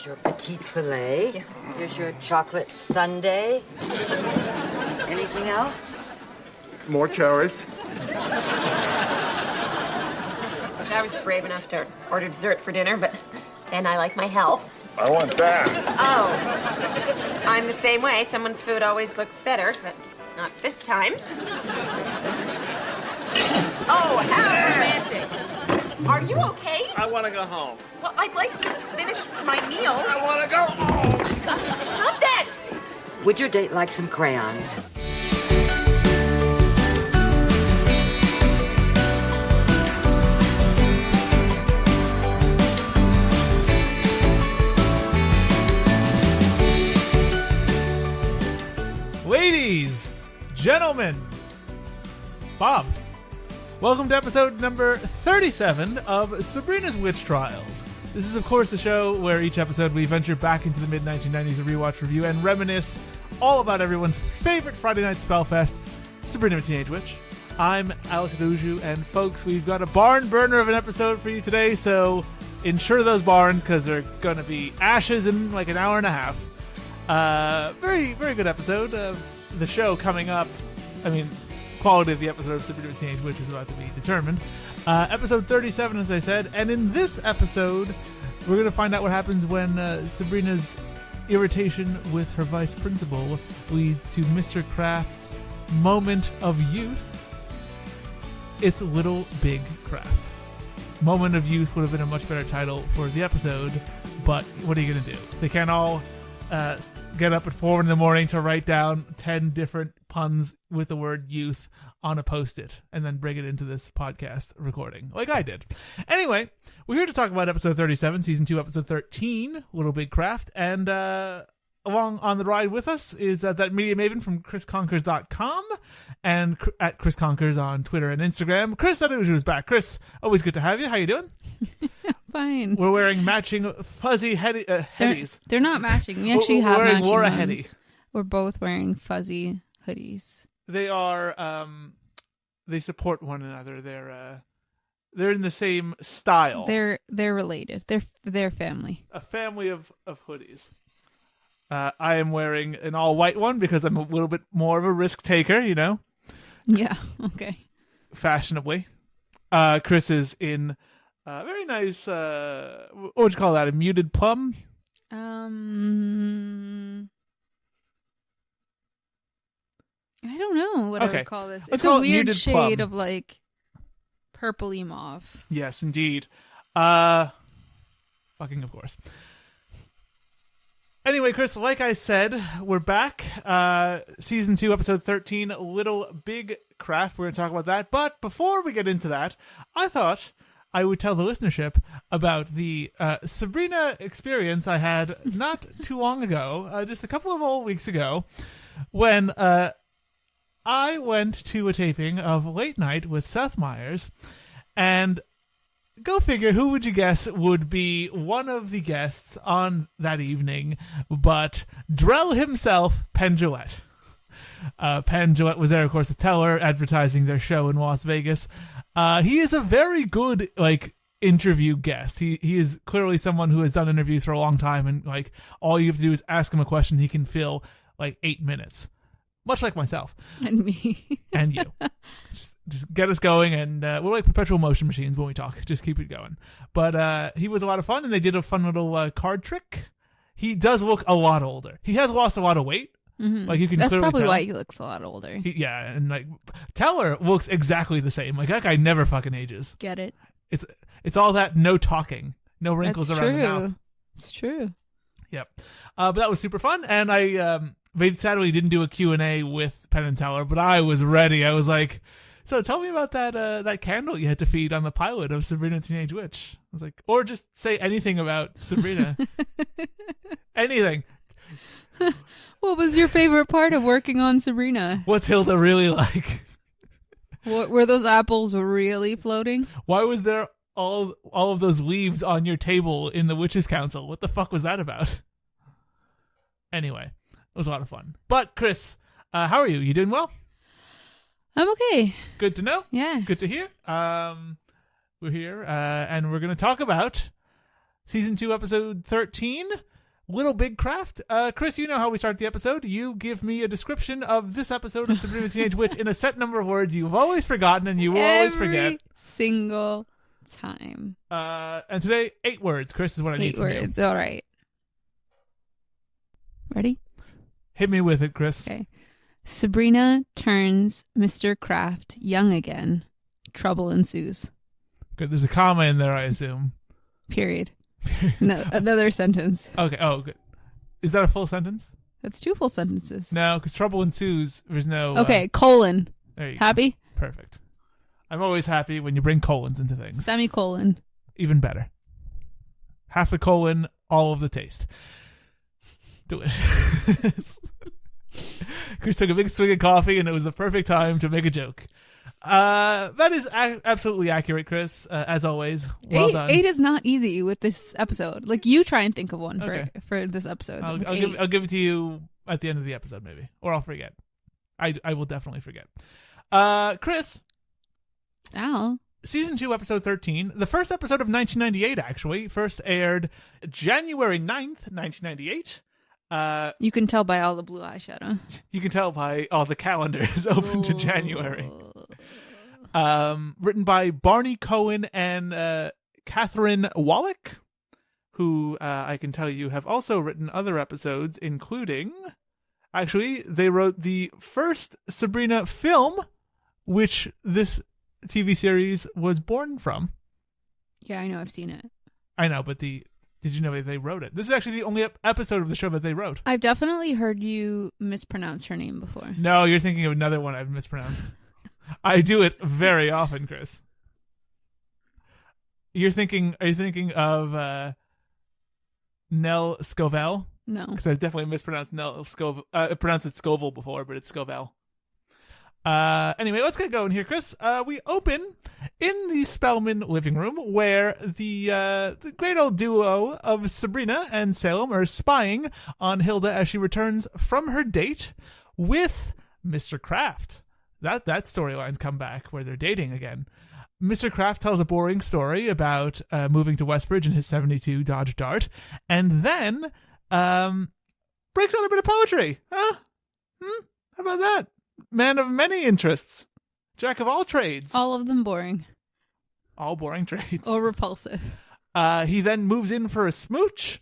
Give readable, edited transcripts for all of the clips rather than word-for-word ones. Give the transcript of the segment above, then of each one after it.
Here's your petite filet. Yeah. Here's your chocolate sundae. Anything else? More cherries. I was brave enough to order dessert for dinner, but then I like my health. I want that. Oh, I'm the same way. Someone's food always looks better, but not this time. Oh, how romantic. Are you okay? I want to go home. Well, I'd like to finish my meal. I want to go home. Stop that! Would your date like some crayons? Ladies, gentlemen, Bob, welcome to episode number 37 of Sabrina's Witch Trials. This is, of course, the show where each episode we venture back into the mid-1990s, a rewatch review, and reminisce all about everyone's favorite Friday night spellfest, Sabrina the Teenage Witch. I'm Alex Aduju, and folks, we've got a barn burner of an episode for you today, so ensure those barns, because they're going to be ashes in like an hour and a half. Very, very good episode of the show coming up. I mean, quality of the episode of Sabrina the Teenage Witch is about to be determined. Episode 37, as I said. And in this episode, we're going to find out what happens when Sabrina's irritation with her vice principal leads to Mr. Kraft's moment of youth. It's Little Big Kraft. Moment of Youth would have been a much better title for the episode, but what are you going to do? They can't all get up at 4 in the morning to write down 10 different puns with the word youth on a Post-it and then bring it into this podcast recording like I did. Anyway, we're here to talk about episode 37, season 2, episode 13, Little Big Kraft. And along on the ride with us is that media maven from chrisconkers.com and at Chris Conkers on Twitter and Instagram. Cris Araujo is back. Chris, always good to have you. How you doing? Fine. We're wearing matching fuzzy headies. They're not matching. We actually have wearing matching Laura ones. Heady. We're both wearing fuzzy hoodies. They are. They support one another. They're in the same style. They're related. They're family. A family of hoodies. I am wearing an all white one because I'm a little bit more of a risk taker, you know. Yeah. Okay. Fashionably. Chris is in. Very nice, what would you call that? A muted plum? I don't know what I would call this. Let's It's call a it weird muted shade plum. of like purpley mauve. Yes, indeed. Fucking of course. Anyway, Chris, like I said, we're back. Season 2, episode 13, Little Big Kraft. We're going to talk about that. But before we get into that, I thought I would tell the listenership about the Sabrina experience I had not too long ago, just a couple of old weeks ago, when I went to a taping of Late Night with Seth Meyers, and go figure, who would you guess would be one of the guests on that evening but Drell himself, Penn Jillette. Penn Jillette was there, of course, with Teller, advertising their show in Las Vegas. He is a very good, interview guest. He is clearly someone who has done interviews for a long time, and, all you have to do is ask him a question he can fill, 8 minutes. Much like myself. And me. And you. Just get us going, and we're like perpetual motion machines when we talk. Just keep it going. But he was a lot of fun, and they did a fun little card trick. He does look a lot older. He has lost a lot of weight. Mm-hmm. You can That's clearly probably tell. why he looks a lot older. And Teller looks exactly the same. That guy never fucking ages. Get it? It's all that no talking, no wrinkles That's around true. the mouth. It's true. Yep. But that was super fun, and I sadly didn't do a Q&A with Penn and Teller, but I was ready. I was like, so tell me about that candle you had to feed on the pilot of Sabrina the Teenage Witch. I was like, or just say anything about Sabrina. Anything. What was your favorite part of working on Sabrina? What's Hilda really like? Were those apples really floating? Why was there all of those leaves on your table in the Witches' Council? What the fuck was that about? Anyway, it was a lot of fun. But, Chris, how are you? You doing well? I'm okay. Good to know. Yeah. Good to hear. We're here, and we're going to talk about Season 2, Episode 13, Little Big Kraft. Chris, you know how we start the episode. You give me a description of this episode of Sabrina the Teenage Witch in a set number of words you've always forgotten and you will always forget. Every single time. And today, 8 words. Chris is what I need from you. 8 words. All right. Ready? Hit me with it, Chris. Okay. Sabrina turns Mr. Kraft young again. Trouble ensues. Good. There's a comma in there, I assume. Period. No, another sentence. Okay. Oh, good. Is that a full sentence? That's 2 full sentences. No, because trouble ensues. There's no. Okay, colon. There you Happy? go. Perfect. I'm always happy when you bring colons into things. Semicolon. Even better. Half the colon, all of the taste. Do it. Chris took a big swig of coffee, and it was the perfect time to make a joke. That is absolutely accurate, Chris. As always, well done. 8 is not easy with this episode. Like, you try and think of one for this episode. I'll give it to you at the end of the episode, maybe, or I'll forget. I will definitely forget. Chris. Al. Season 2, episode 13, the first episode of 1998, actually, first aired January 9th, 1998. You can tell by all the blue eyeshadow. You can tell by all the calendars open to January. Written by Barney Cohen and Catherine Wallach, who I can tell you have also written other episodes, including... Actually, they wrote the first Sabrina film, which this TV series was born from. Yeah, I know. I've seen it. I know, but did you know that they wrote it? This is actually the only episode of the show that they wrote. I've definitely heard you mispronounce her name before. No, you're thinking of another one I've mispronounced. I do it very often, Chris. Are you thinking of Nell Scovell? No. Because I've definitely mispronounced Nell Scovell. I pronounced it Scoville before, but it's Scovell. Anyway, let's get going here, Chris. We open in the Spellman living room where the great old duo of Sabrina and Salem are spying on Hilda as she returns from her date with Mr. Kraft. That storyline's come back where they're dating again. Mr. Kraft tells a boring story about moving to Westbridge in his 72 Dodge Dart, and then breaks out a bit of poetry. Huh? How about that? Man of many interests. Jack of all trades. All of them boring. All boring trades. Or repulsive. He then moves in for a smooch.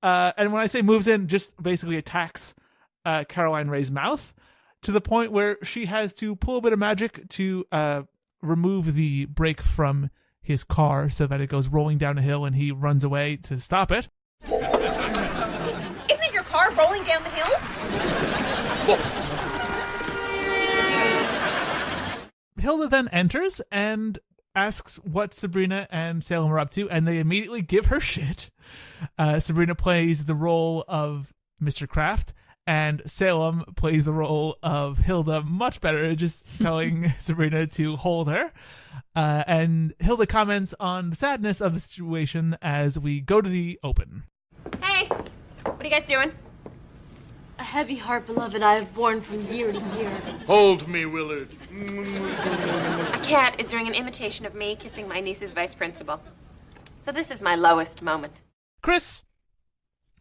And when I say moves in, just basically attacks Caroline Ray's mouth to the point where she has to pull a bit of magic to remove the brake from his car so that it goes rolling down a hill and he runs away to stop it. Isn't it your car rolling down the hill? Hilda then enters and asks what Sabrina and Salem are up to, and they immediately give her shit. Sabrina plays the role of Mr. Kraft, and Salem plays the role of Hilda much better, just telling Sabrina to hold her. And Hilda comments on the sadness of the situation as we go to the open. Hey, what are you guys doing? A heavy heart, beloved, I have borne from year to year. Hold me, Willard. A cat is doing an imitation of me kissing my niece's vice principal. So this is my lowest moment. Chris,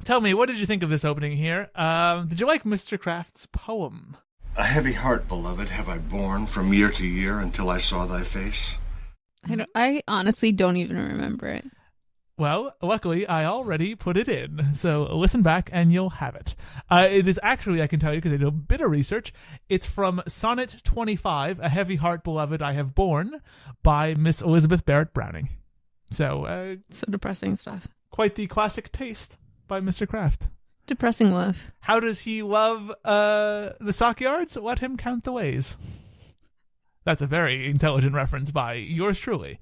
tell me, what did you think of this opening here? Did you like Mr. Kraft's poem? A heavy heart, beloved, have I borne from year to year until I saw thy face. I honestly don't even remember it. Well, luckily, I already put it in, so listen back and you'll have it. It is actually, I can tell you, because I did a bit of research, it's from Sonnet 25, A Heavy Heart, Beloved, I Have Borne, by Miss Elizabeth Barrett Browning. So depressing stuff. Quite the classic taste by Mr. Kraft. Depressing love. How does he love the stockyards? Let him count the ways. That's a very intelligent reference by yours truly.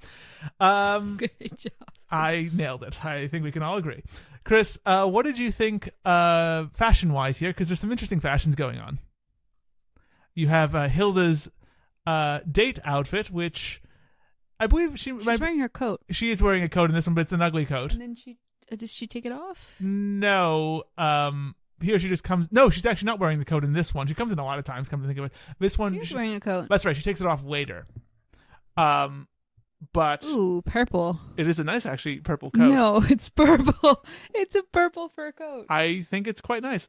Great job. I nailed it. I think we can all agree. Chris, what did you think fashion-wise here? Because there's some interesting fashions going on. You have Hilda's date outfit, which I believe she's wearing her coat. She is wearing a coat in this one, but it's an ugly coat. And then does she take it off? No. Here she just comes. No, she's actually not wearing the coat in this one. She comes in a lot of times, come to think of it. This one. She's wearing a coat. That's right. She takes it off later. but Ooh, purple. it is a nice, actually, purple coat. No, it's purple. It's a purple fur coat. I think it's quite nice.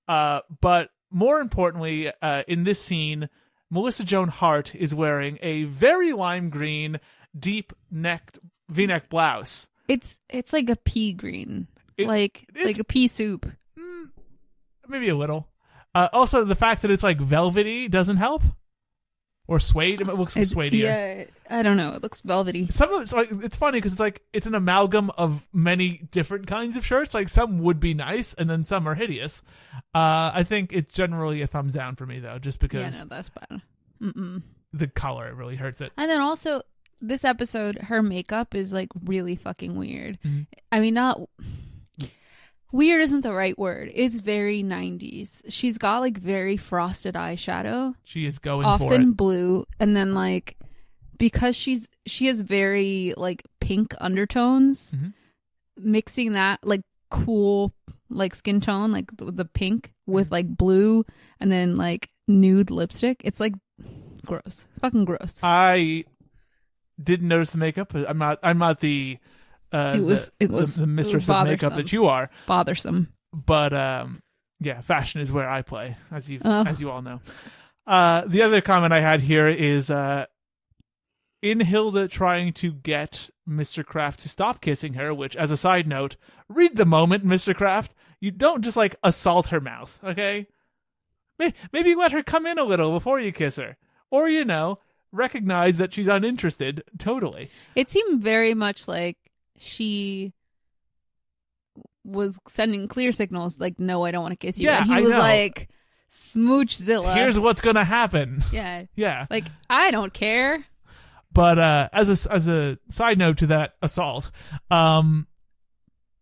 But more importantly, in this scene, Melissa Joan Hart is wearing a very lime green, deep-necked V-neck blouse. It's like a pea green, It's like a pea soup. Maybe a little. Also, the fact that it's like velvety doesn't help. Or suede. It looks like suede. Yeah, I don't know. It looks velvety. Some of it's like, it's funny because it's an amalgam of many different kinds of shirts. Like some would be nice, and then some are hideous. I think it's generally a thumbs down for me though, just because Yeah, no, that's bad. the color really hurts it. And then also, this episode, her makeup is like really fucking weird. Mm-hmm. I mean, not weird isn't the right word. It's very 90s. She's got like very frosted eyeshadow. She is going for often it. blue, and then like because she has very like pink undertones, mixing that like cool like skin tone like the pink with like blue and then like nude lipstick. It's like gross, fucking gross. I didn't notice the makeup. But I'm not the the mistress of makeup that you are. Bothersome. But yeah, fashion is where I play, as you all know. The other comment I had here is in Hilda trying to get Mr. Kraft to stop kissing her, which, as a side note, read the moment, Mr. Kraft. You don't just like assault her mouth, okay? Maybe let her come in a little before you kiss her, or recognize that she's uninterested. Totally. It seemed very much like she was sending clear signals like, no, I don't want to kiss you. Yeah, and he I was know. like, Smoochzilla. Here's what's gonna happen. Yeah. Yeah. Like, I don't care. But as a side note to that assault,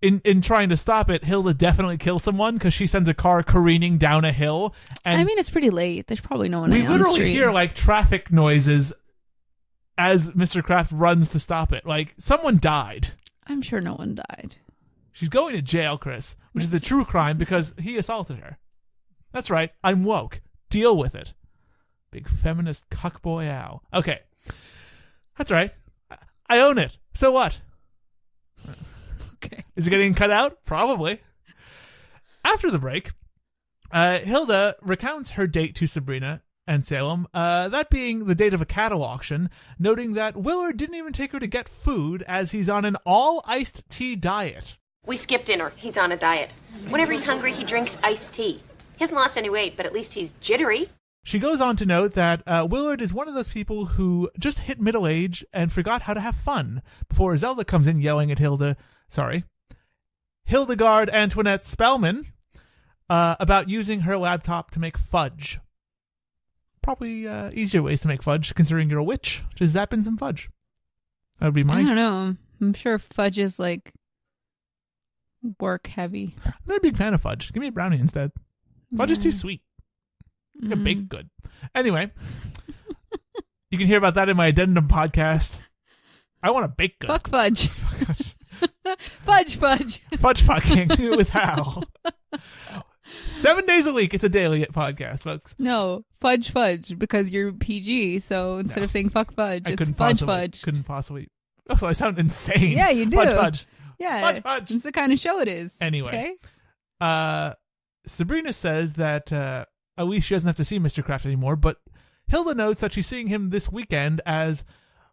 in trying to stop it, Hilda definitely kills someone because she sends a car careening down a hill. And I mean, it's pretty late. There's probably no one we on the literally street. hear like traffic noises as Mr. Kraft runs to stop it. Like someone died. I'm sure no one died. She's going to jail, Chris, which is the true crime because he assaulted her. That's right. I'm woke. Deal with it. Big feminist cuckboy owl. Okay. That's right. I own it. So what? Okay. Is it getting cut out? Probably. After the break, Hilda recounts her date to Sabrina and Salem, that being the date of a cattle auction, noting that Willard didn't even take her to get food as he's on an all-iced tea diet. We skipped dinner. He's on a diet. Whenever he's hungry, he drinks iced tea. He hasn't lost any weight, but at least he's jittery. She goes on to note that Willard is one of those people who just hit middle age and forgot how to have fun before Zelda comes in yelling at Hildegard Antoinette Spellman about using her laptop to make fudge. Probably easier ways to make fudge, considering you're a witch. Just zap in some fudge. That would be I mine. don't know. I'm sure fudge is like work heavy. I'm not a big fan of fudge. Give me a brownie instead. Fudge is too sweet. I can bake good. Anyway, you can hear about that in my addendum podcast. I want to bake good. Fuck fudge. Fudge. Fudge fucking with Hal. 7 days a week, it's a daily podcast, folks. No, fudge, because you're PG. So instead of saying fuck fudge, it's fudge. Couldn't possibly. Also, I sound insane. Yeah, you do. Fudge. Yeah, Fudge. It's the kind of show it is. Anyway. Okay? Sabrina says that at least she doesn't have to see Mr. Kraft anymore, but Hilda notes that she's seeing him this weekend as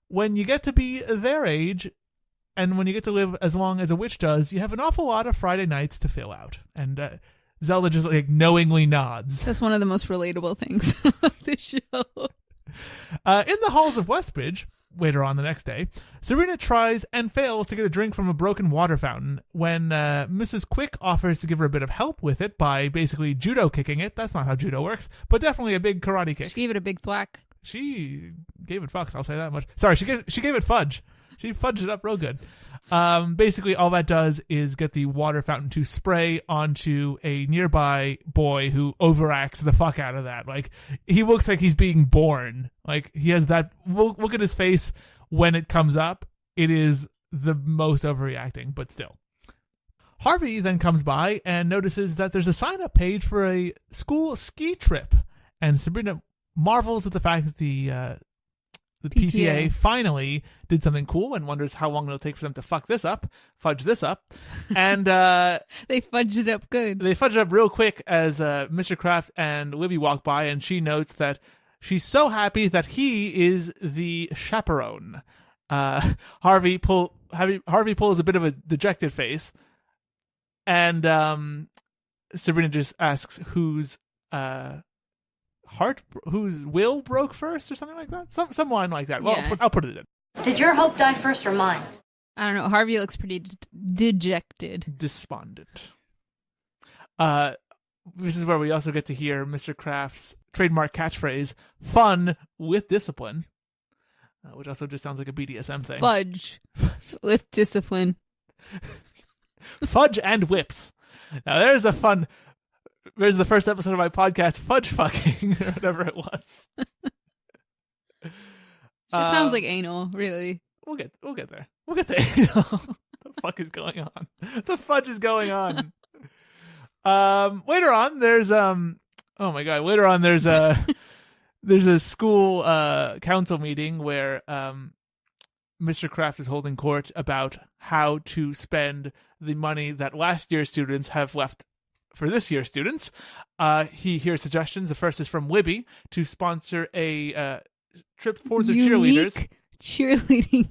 when you get to be their age and when you get to live as long as a witch does, you have an awful lot of Friday nights to fill out. And Zelda just like knowingly nods. That's one of the most relatable things of the show. In the halls of Westbridge, later on the next day, Sabrina tries and fails to get a drink from a broken water fountain when Mrs. Quick offers to give her a bit of help with it by basically judo kicking it. That's not how judo works, but definitely a big karate kick. She gave it a big thwack. She gave it fucks, I'll say that much. Sorry, she gave it fudge. She fudged it up real good. Basically, all that does is get the water fountain to spray onto a nearby boy who overacts the fuck out of that. Like, he looks like he's being born. Like, he has that look at his face when it comes up. It is the most overreacting, but still. Harvey then comes by and notices that there's a sign-up page for a school ski trip. And Sabrina marvels at the fact that the the PTA PTA finally did something cool and wonders how long it'll take for them to fudge this up. And They fudged it up good. they fudge it up real quick as Mr. Kraft and Libby walk by, and she notes that she's so happy that he is the chaperone. Harvey pulls a bit of a dejected face, and Sabrina just asks whose will broke first or something like that. Some line like that. Well, Yeah. I'll put it in. Did your hope die first or mine? I don't know. Harvey looks pretty dejected. Despondent. This is where we also get to hear Mr. Kraft's trademark catchphrase, "Fun with discipline," which also just sounds like a BDSM thing. Fudge with discipline. Fudge and whips. Now there's the first episode of my podcast, Fudge Fucking, or whatever it was. Just sounds like anal, really. We'll get there. We'll get there. What the fuck is going on? The fudge is going on. Later on, there's Later on, there's a school council meeting where Mr. Kraft is holding court about how to spend the money that last year's students have left for this year's students. He hears suggestions. The first is from Libby to sponsor a trip for the cheerleaders. Unique cheerleading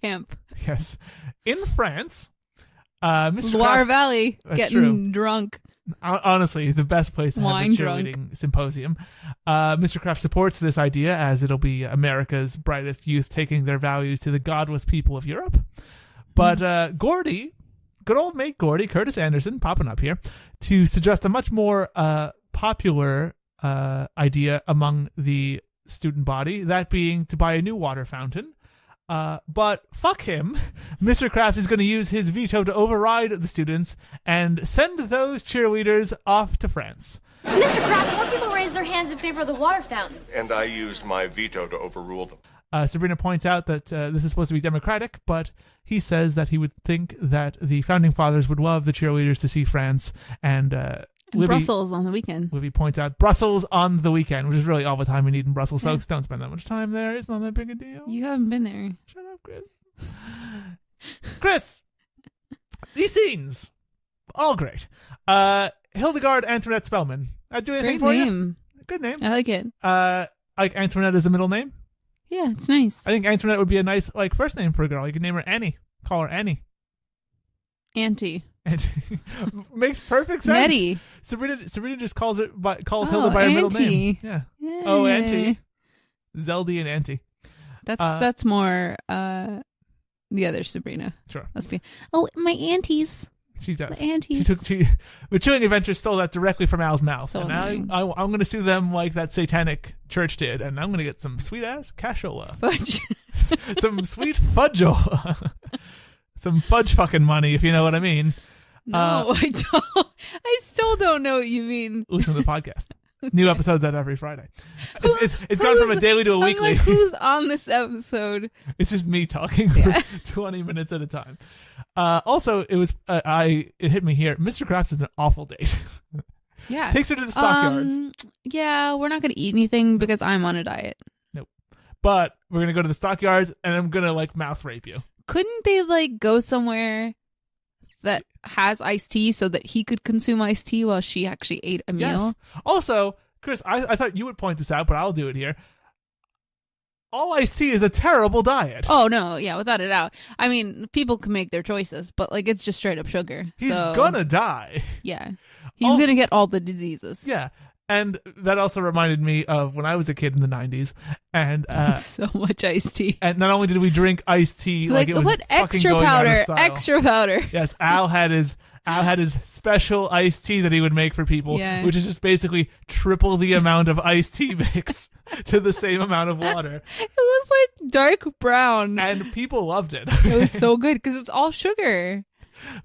camp. Yes. In France. Mr. Loire Kraft, Valley, That's getting true. drunk. Honestly, the best place to have a Wine drunk. cheerleading symposium. Mr. Kraft supports this idea as it'll be America's brightest youth taking their values to the godless people of Europe. But Gordy, good old mate Gordy, Curtis Anderson, popping up here, to suggest a much more popular idea among the student body, that being to buy a new water fountain. But fuck him. Mr. Kraft is going to use his veto to override the students and send those cheerleaders off to France. Mr. Kraft, more people raised their hands in favor of the water fountain. And I used my veto to overrule them. Sabrina points out that this is supposed to be democratic, but he says that he would think that the founding fathers would love the cheerleaders to see France, and Brussels on the weekend. Libby points out Brussels on the weekend, which is really all the time we need in Brussels, folks. Don't spend that much time there. It's not that big a deal. You haven't been there. Shut up, Chris. Chris! These scenes. All great. Hildegard Antoinette Spellman. Do anything Great for name. you? Good name. I like it. Like Antoinette as a middle name? Yeah, it's nice. I think Antoinette would be a nice first name for a girl. You could name her Annie. Call her Annie. Auntie. And makes perfect sense. Nettie. Sabrina just calls Hilda by her middle name. Auntie. Yeah. Yeah. Oh, Auntie. Zeldy and Auntie. That's more the other Sabrina. Sure. Must be. Oh, my aunties. She does. My aunties. The Chilling Adventure stole that directly from Al's mouth. So and annoying. I'm going to sue them like that satanic church did, and I'm going to get some sweet ass cashola. Fudge. Some sweet fudgeola. Some fudge fucking money, if you know what I mean. No, I don't. I still don't know what you mean. Listen to the podcast. New episodes out every Friday. It's gone from a daily to a weekly. I'm like, who's on this episode? It's just me talking for 20 minutes at a time. Also, it was it hit me here. Mr. Kraft is an awful date. Yeah. Takes her to the stockyards. Yeah, we're not going to eat anything because I'm on a diet. Nope. But we're going to go to the stockyards and I'm going to mouth rape you. Couldn't they go somewhere that has iced tea so that he could consume iced tea while she actually ate a meal? Yes. Also, Chris, I thought you would point this out, but I'll do it here. All iced tea is a terrible diet. Oh, no. Yeah, without a doubt. I mean, people can make their choices, but it's just straight up sugar. He's so, gonna die. Yeah. He's going to get all the diseases. Yeah. And that also reminded me of when I was a kid in the 90s. And so much iced tea. And not only did we drink iced tea, it was what fucking extra going out of powder? style. Extra powder. Yes, Al had his special iced tea that he would make for people, Yeah. which is just basically triple the amount of iced tea mix to the same amount of water. It was dark brown. And people loved it. It was so good because it was all sugar.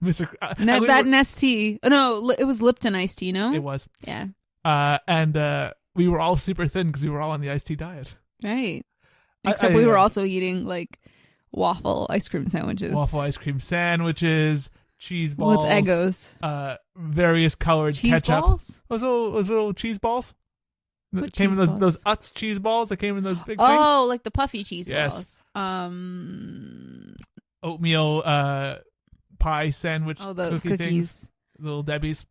Mr. That Nestea. Oh, no, it was Lipton iced tea, no? It was. Yeah. And we were all super thin because we were all on the iced tea diet. Right. Except we were also eating waffle ice cream sandwiches. Waffle ice cream sandwiches, cheese balls. With Eggos. Various colored Cheese ketchup. balls? Those little cheese balls? What came in cheese those balls? Utz cheese balls that came in those big things. Oh, like the puffy cheese Yes. balls. Oatmeal pie sandwich Oh, the cookie cookies. things. Little Debbie's.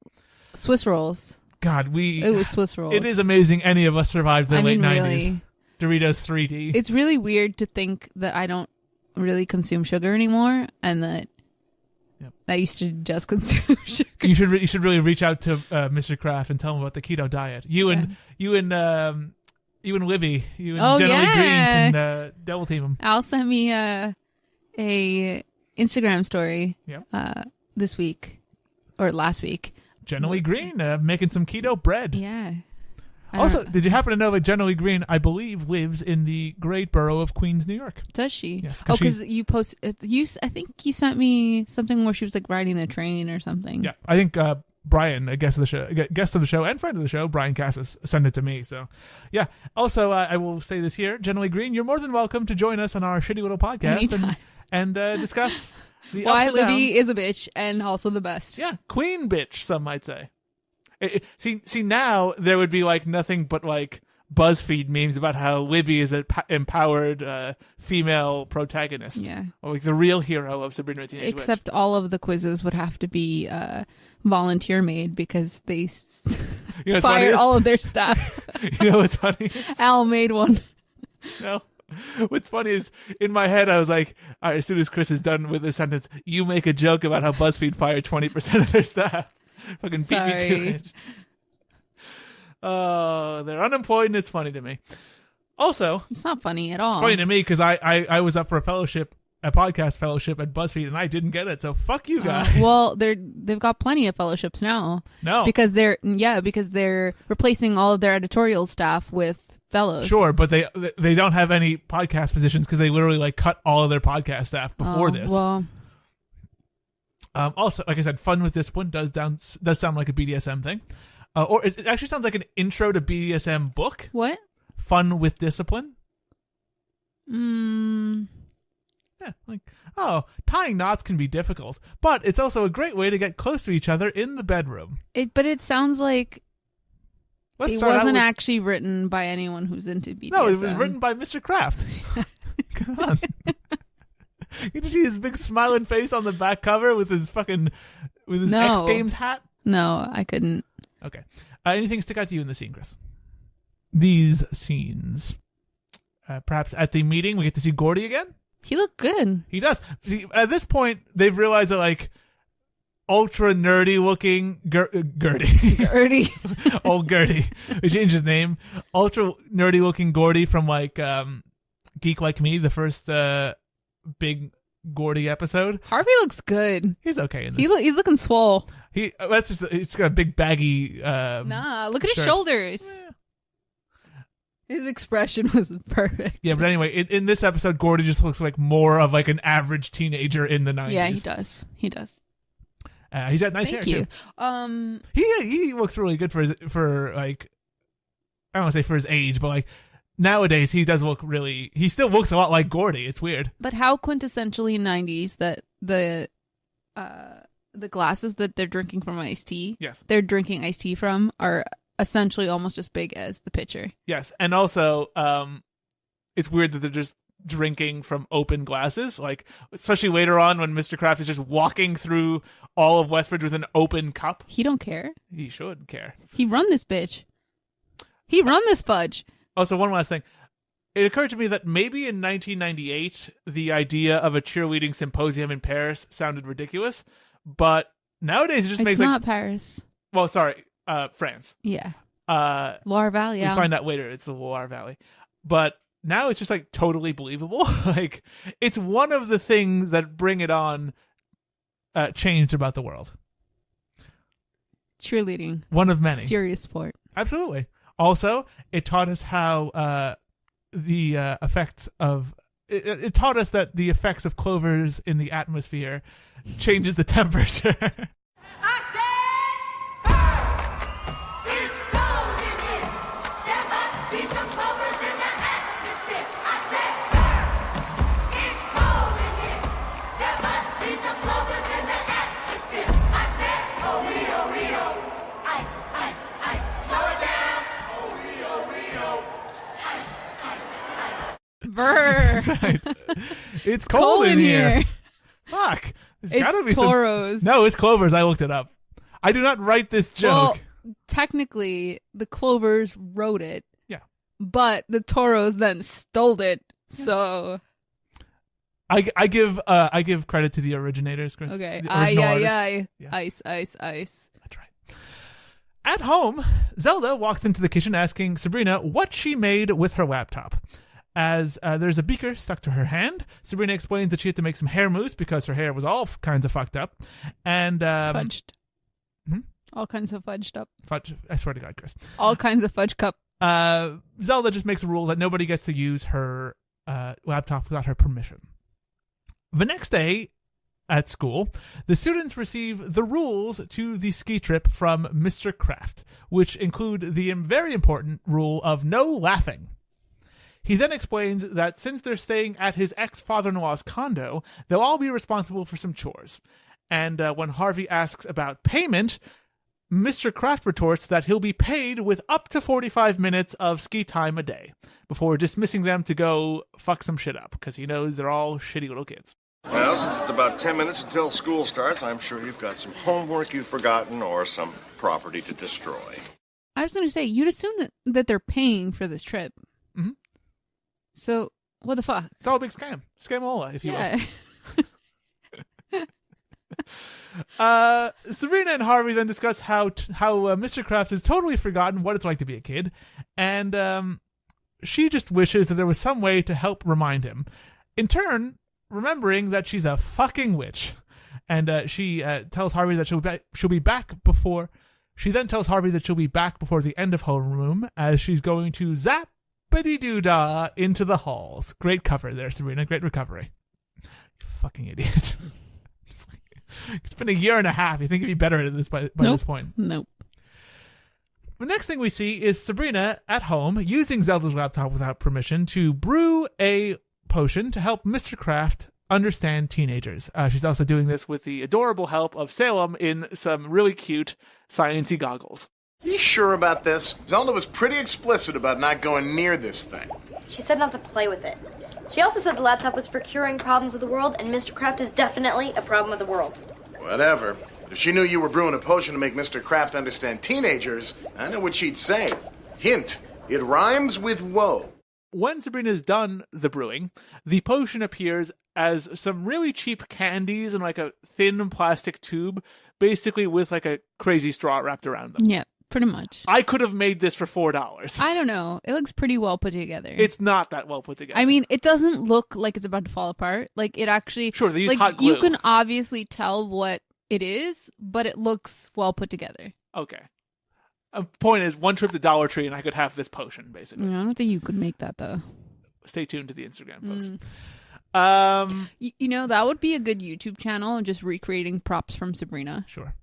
Swiss rolls. God, It was Swiss rolls. It is amazing any of us survived the late 90s. Really, Doritos 3D. it's really weird to think that I don't really consume sugar anymore, and that Yep. I used to just consume sugar. You should really reach out to Mr. Kraft and tell him about the keto diet. You and Libby, you and Oh, Generally yeah. Green can double team him. Al sent me a Instagram story Yep. this week or last week. Generally Green making some keto bread. Yeah. I Also, don't- did you happen to know that Generally Green, I believe, lives in the great borough of Queens, New York? Does she? Yes, 'cause Oh, because you post. I think you sent me something where she was like riding the train or something. Yeah, I think Brian, a guest of the show and friend of the show, Brian Cassis, sent it to me. So, yeah. Also, I will say this here, Generally Green, you're more than welcome to join us on our shitty little podcast Anytime. and discuss the Why ups and Libby downs. is a bitch and also the best. Yeah, queen bitch, some might say. See, now there would be like nothing but like BuzzFeed memes about how Libby is an empowered female protagonist. Yeah. Or like the real hero of Sabrina the Teenage Witch. Except all of the quizzes would have to be volunteer made because they You know what's funny fired is- all of their staff. You know what's funny? is- Al made one. No. What's funny is, in my head, I was like, all right, as soon as Chris is done with this sentence, you make a joke about how BuzzFeed fired 20% of their staff. Fucking beat me to Sorry. it. Oh, they're unemployed and it's funny to me. Also, It's not funny at all. funny to me because I was up for a podcast fellowship at BuzzFeed and I didn't get it. So fuck you guys. Well, they've got plenty of fellowships now. No. because they're replacing all of their editorial staff with fellows. Sure, but they don't have any podcast positions because they literally like cut all of their podcast staff before this. Well, Also, like I said, Fun with Discipline does sound like a BDSM thing. Or it actually sounds like an intro to BDSM book. what? Fun with Discipline. Mm, Yeah, like, oh, tying knots can be difficult, but it's also a great way to get close to each other in the bedroom. but it sounds like Let's it start out wasn't with- actually written by anyone who's into BDSM. No, it was written by Mr. Kraft. Come on. You just see his big smiling face on the back cover with his No. X Games hat. No, I couldn't. Okay. Anything stick out to you in the scene, Chris? These scenes. Perhaps at the meeting, we get to see Gordy again. He looked good. He does. See, at this point, they've realized that, like, ultra nerdy looking Gertie. Gertie. Old Gertie. We changed his name. Ultra nerdy looking Gordy from, like, Geek Like Me, the first big Gordy episode. Harvey looks good. He's okay in this. He's looking swole. That's just, he's got a big baggy. Nah, look at his shirt. shoulders. His expression was perfect. Yeah, but anyway, in this episode, Gordy just looks like more of like an average teenager in the 90s. Yeah, he does. He does. He's got nice Thank hair you. too. He looks really good for like, I don't want to say for his age, but like nowadays he does look really. He still looks a lot like Gordy. It's weird. But how quintessentially 90s that the glasses that they're drinking from iced tea, Yes. they're drinking iced tea from, are essentially almost as big as the pitcher. Yes, and also it's weird that they're just drinking from open glasses, like especially later on when Mr. Kraft is just walking through all of Westbridge with an open cup. He don't care. He should care. He run this bitch. He run this fudge. Also, one last thing. It occurred to me that maybe in 1998, the idea of a cheerleading symposium in Paris sounded ridiculous, but nowadays it just It's makes not like, Paris. well, sorry, France. Yeah. Uh, Loire Valley. we Yeah. find out later it's the Loire Valley, but now it's just like totally believable. Like it's one of the things that Bring It On changed about the world. Cheerleading. One of many. Serious sport. Absolutely. Also, it taught us how the effects of it taught us that the effects of clovers in the atmosphere changes the temperature. Brr. That's right. It's cold in here. Fuck. There's gotta be It's toros. No, it's clovers. I looked it up. I do not write this joke. Well, technically, the clovers wrote it. Yeah. But the toros then stole it. So I give credit to the originators, Chris. okay. The original artists. Yeah. Ice. That's right. At home, Zelda walks into the kitchen asking Sabrina what she made with her laptop. As there's a beaker stuck to her hand, Sabrina explains that she had to make some hair mousse because her hair was all kinds of fucked up. And Fudged. Hmm? All kinds of fudged up. Fudge. I swear to God, Chris. All kinds of fudge cup. Zelda just makes a rule that nobody gets to use her laptop without her permission. The next day at school, the students receive the rules to the ski trip from Mr. Kraft, which include the very important rule of no laughing. He then explains that since they're staying at his ex-father-in-law's condo, they'll all be responsible for some chores. And when Harvey asks about payment, Mr. Kraft retorts that he'll be paid with up to 45 minutes of ski time a day, before dismissing them to go fuck some shit up, because he knows they're all shitty little kids. Well, since it's about 10 minutes until school starts, I'm sure you've got some homework you've forgotten or some property to destroy. I was going to say, you'd assume that they're paying for this trip. Mhm. So, what the fuck? It's all a big scam. Scamola, if you will. Sabrina and Harvey then discuss how Mr. Kraft has totally forgotten what it's like to be a kid, and she just wishes that there was some way to help remind him. In turn, remembering that she's a fucking witch, and she tells Harvey that she'll be back before. She then tells Harvey that she'll be back before the end of homeroom, as she's going to zappity-doo-dah into the halls. Great cover there, Sabrina. Great recovery. You fucking idiot. It's been a year and a half. You think you'd be better at this by this point? Nope. The next thing we see is Sabrina at home using Zelda's laptop without permission to brew a potion to help Mr. Kraft understand teenagers. She's also doing this with the adorable help of Salem in some really cute science-y goggles. You sure about this? Zelda was pretty explicit about not going near this thing. She said not to play with it. She also said the laptop was for curing problems of the world, and Mr. Kraft is definitely a problem of the world. Whatever. If she knew you were brewing a potion to make Mr. Kraft understand teenagers, I know what she'd say. Hint, it rhymes with woe. When Sabrina's done the brewing, the potion appears as some really cheap candies in like a thin plastic tube, basically with like a crazy straw wrapped around them. Yeah, pretty much. I could have made this for $4. I don't know. It looks pretty well put together. It's not that well put together. I mean, it doesn't look like it's about to fall apart. Like, it actually... Sure, they use like, hot glue. you can obviously tell what it is, but it looks well put together. Okay. Point is, one trip to Dollar Tree and I could have this potion, basically. I don't think you could make that, though. Stay tuned to the Instagram, folks. You know, that would be a good YouTube channel, just recreating props from Sabrina. Sure.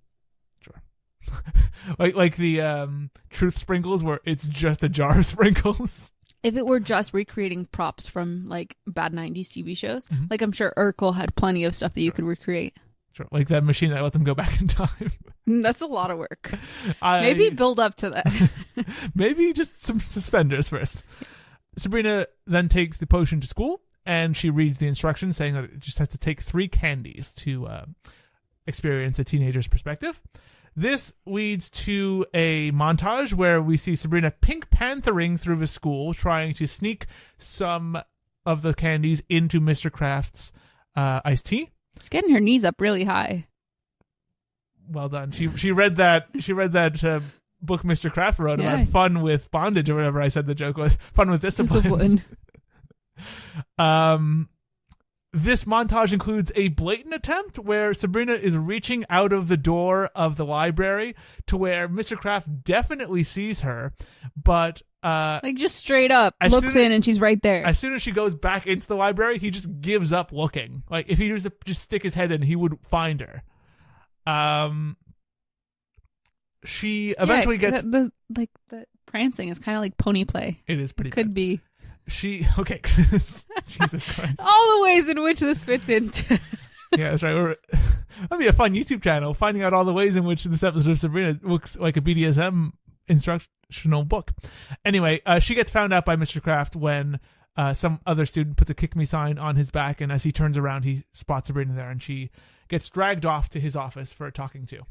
like the truth sprinkles, where it's just a jar of sprinkles. If it were just recreating props from, like, bad 90s TV shows, like, I'm sure Urkel had plenty of stuff that you could recreate. Sure. Like that machine that let them go back in time. That's a lot of work. Maybe build up to that. Maybe just some suspenders first. Sabrina then takes the potion to school, and she reads the instructions saying that it just has to take 3 candies to experience a teenager's perspective. This leads to a montage where we see Sabrina Pink Panthering through the school, trying to sneak some of the candies into Mr. Kraft's iced tea. She's getting her knees up really high. Well done. She read that book Mr. Kraft wrote about fun with bondage, or whatever I said the joke was. Fun with discipline. This montage includes a blatant attempt where Sabrina is reaching out of the door of the library to where Mr. Kraft definitely sees her, but like, just straight up looks in and she's right there. As soon as she goes back into the library, he just gives up looking. Like, if he was to just stick his head in, he would find her. She eventually gets the prancing is kind of like pony play. It is pretty. Could be. Okay, Jesus Christ! All the ways in which this fits into. Yeah, that's right. That'd be a fun YouTube channel, finding out all the ways in which this episode of Sabrina looks like a BDSM book. Anyway, she gets found out by Mr. Kraft when some other student puts a kick me sign on his back, and as he turns around, he spots Sabrina there, and she gets dragged off to his office for a talking to.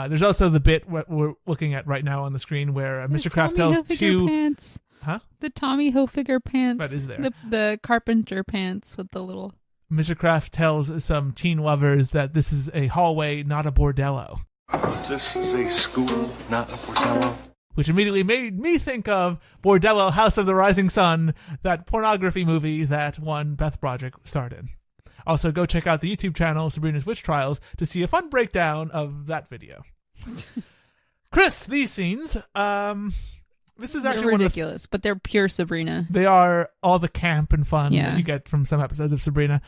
There's also the bit we're looking at right now on the screen where Mr. Kraft tells two... pants. Huh? The Tommy Hilfiger pants. That is there. The carpenter pants with the little... Mr. Kraft tells some teen lovers that this is a hallway, not a bordello. This is a school, not a bordello. Which immediately made me think of Bordello, House of the Rising Sun, that pornography movie that one Beth Broderick starred in. Also, go check out the YouTube channel, Sabrina's Witch Trials, to see a fun breakdown of that video. Chris, these scenes, this is actually ridiculous, but they're pure Sabrina. They are all the camp and fun that you get from some episodes of Sabrina.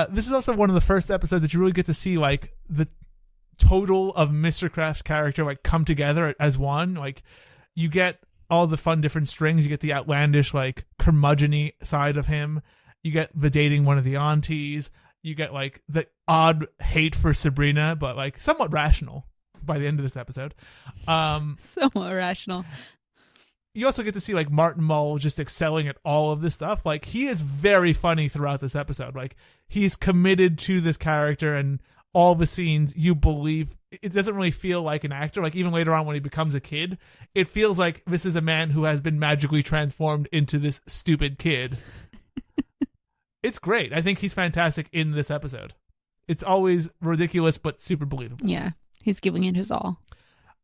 This is also one of the first episodes that you really get to see, like, the total of Mr. Kraft's character, like, come together as one. Like, you get all the fun different strings. You get the outlandish, like, curmudgeon-y side of him. You get the dating one of the aunties. You get, like, the odd hate for Sabrina, but, like, somewhat rational by the end of this episode. Somewhat rational. You also get to see, like, Martin Mull just excelling at all of this stuff. Like, he is very funny throughout this episode. Like, he's committed to this character, and all the scenes you believe. It doesn't really feel like an actor. Like, even later on when he becomes a kid, it feels like this is a man who has been magically transformed into this stupid kid. It's great. I think he's fantastic in this episode. It's always ridiculous, but super believable. Yeah, he's giving it his all.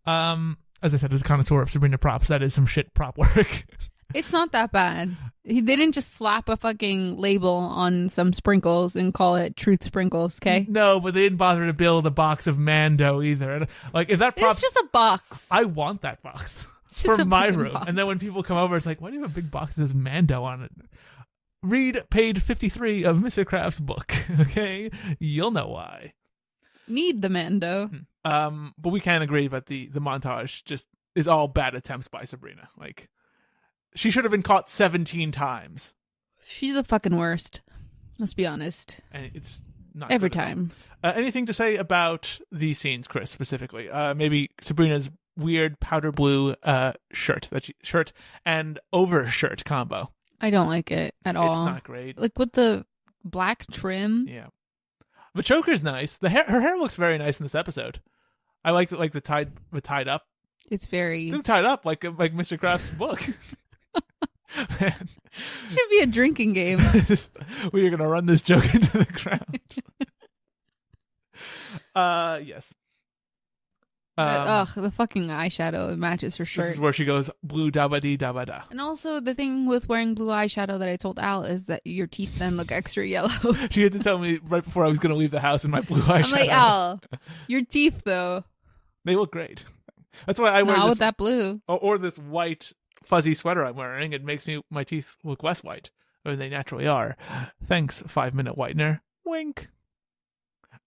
As I said, as a connoisseur of Sabrina props, that is some shit prop work. It's not that bad. They didn't just slap a fucking label on some sprinkles and call it Truth Sprinkles, okay? No, but they didn't bother to build a box of Mando either. Like, if that prop, it's just a box. I want that box It's just for a my fucking room. box. And then when people come over, it's like, why do you have a big box that says Mando on it? Read page 53 of Mr. Kraft's book, okay? You'll know why. Need the Mando. But we can agree that the montage just is all bad attempts by Sabrina. Like, she should have been caught 17 times. She's the fucking worst. Let's be honest. And it's not every good at all. time. Anything to say about these scenes, Chris, specifically? Maybe Sabrina's weird powder blue shirt and overshirt combo. I don't like it at all. It's not great. Like with the black trim. Yeah. The choker's nice. Her hair looks very nice in this episode. I like the tied up. It's very tied up like Mr. Kraft's book. Man. Should be a drinking game. We are gonna run this joke into the ground. Yes. The fucking eyeshadow, it matches her shirt. This is where she goes blue dabba-dee dabba-da. And also the thing with wearing blue eyeshadow that I told Al is that your teeth then look extra yellow. She had to tell me right before I was going to leave the house in my blue eyeshadow. I'm like, Al, your teeth though. They look great. That's why I wear Not this, with that blue. or this white fuzzy sweater I'm wearing. It makes my teeth look less white than they naturally are. Thanks, 5-minute whitener. Wink.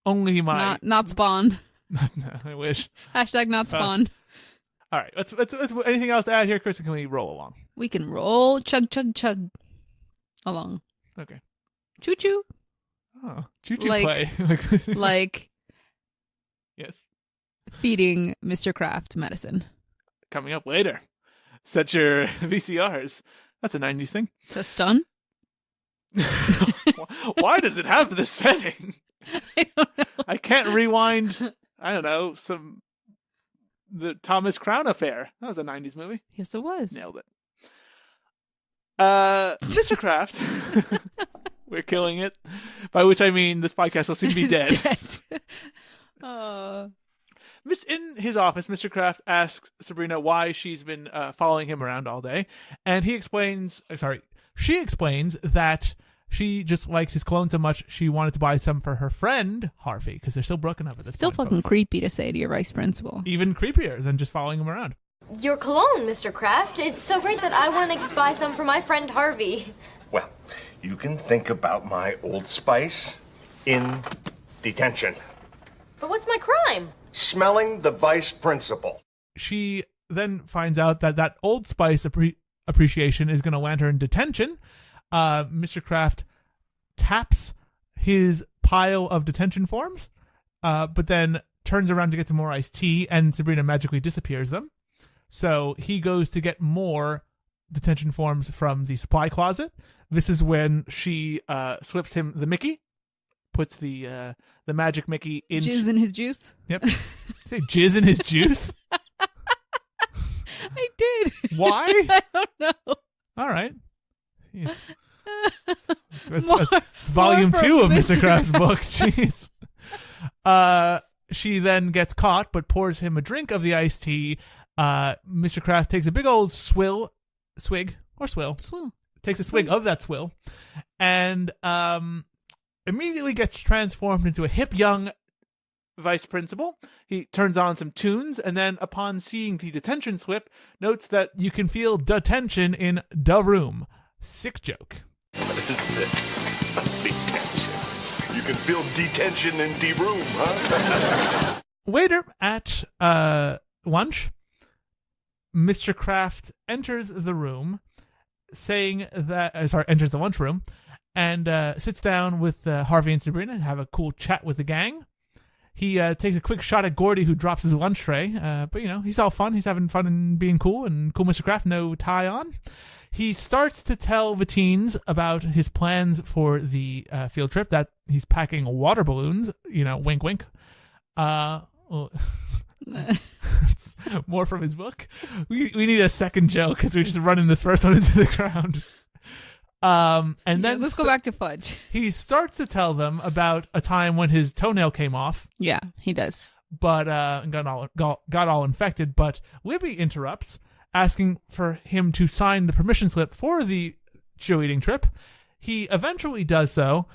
Only my not Spawn. No, I wish. Hashtag not Spawn. All right. Let's anything else to add here, Chris? Can we roll along? We can roll chug chug along. Okay. Choo choo. Oh, choo choo Like- play. Like Yes. feeding Mr. Kraft medicine. Coming up later. Set your VCRs. That's a 90s thing. To stun? Why does it have this setting? I don't know. I can't rewind. I don't know, the Thomas Crown Affair. That was a 90s movie. Yes, it was. Nailed it. Mr. Kraft. We're killing it. By which I mean this podcast will soon be dead. In his office, Mr. Kraft asks Sabrina why she's been following him around all day. And she explains that she just likes his cologne so much she wanted to buy some for her friend Harvey because they're still broken up at this Still point, fucking folks. creepy to say to your vice principal. Even creepier than just following him around. Your cologne, Mr. Kraft. It's so great that I want to buy some for my friend Harvey. Well, you can think about my Old Spice in detention. But what's my crime? Smelling the vice principal. She then finds out that Old Spice appreciation is going to land her in detention. Mr. Kraft taps his pile of detention forms, but then turns around to get some more iced tea, and Sabrina magically disappears them. So he goes to get more detention forms from the supply closet. This is when she slips him the Mickey, puts the magic Mickey in. Jizz in his juice? Yep. Say jizz in his juice? I did. Why? I don't know. All right. Jeez. That's volume 2 of Mr. Kraft's book. Jeez. She then gets caught, but pours him a drink of the iced tea. Mr. Kraft takes a big old swig, takes a swig of that swill, and immediately gets transformed into a hip young vice principal. He turns on some tunes, and then upon seeing the detention slip, notes that you can feel detention in the room. Sick joke. What is this? Detention. You can feel detention in the room, huh? Later at lunch, Mr. Kraft enters the room, enters the lunchroom, and sits down with Harvey and Sabrina and have a cool chat with the gang. He takes a quick shot at Gordy, who drops his lunch tray, but he's all fun. He's having fun and being cool, and cool Mr. Kraft, no tie on. He starts to tell the teens about his plans for the field trip, that he's packing water balloons, wink, wink. It's more from his book. We need a second joke because we're just running this first one into the ground. And then let's go back to Fudge. He starts to tell them about a time when his toenail came off. Yeah, he does. But got all infected. But Libby interrupts, asking for him to sign the permission slip for the show eating trip. He eventually does so,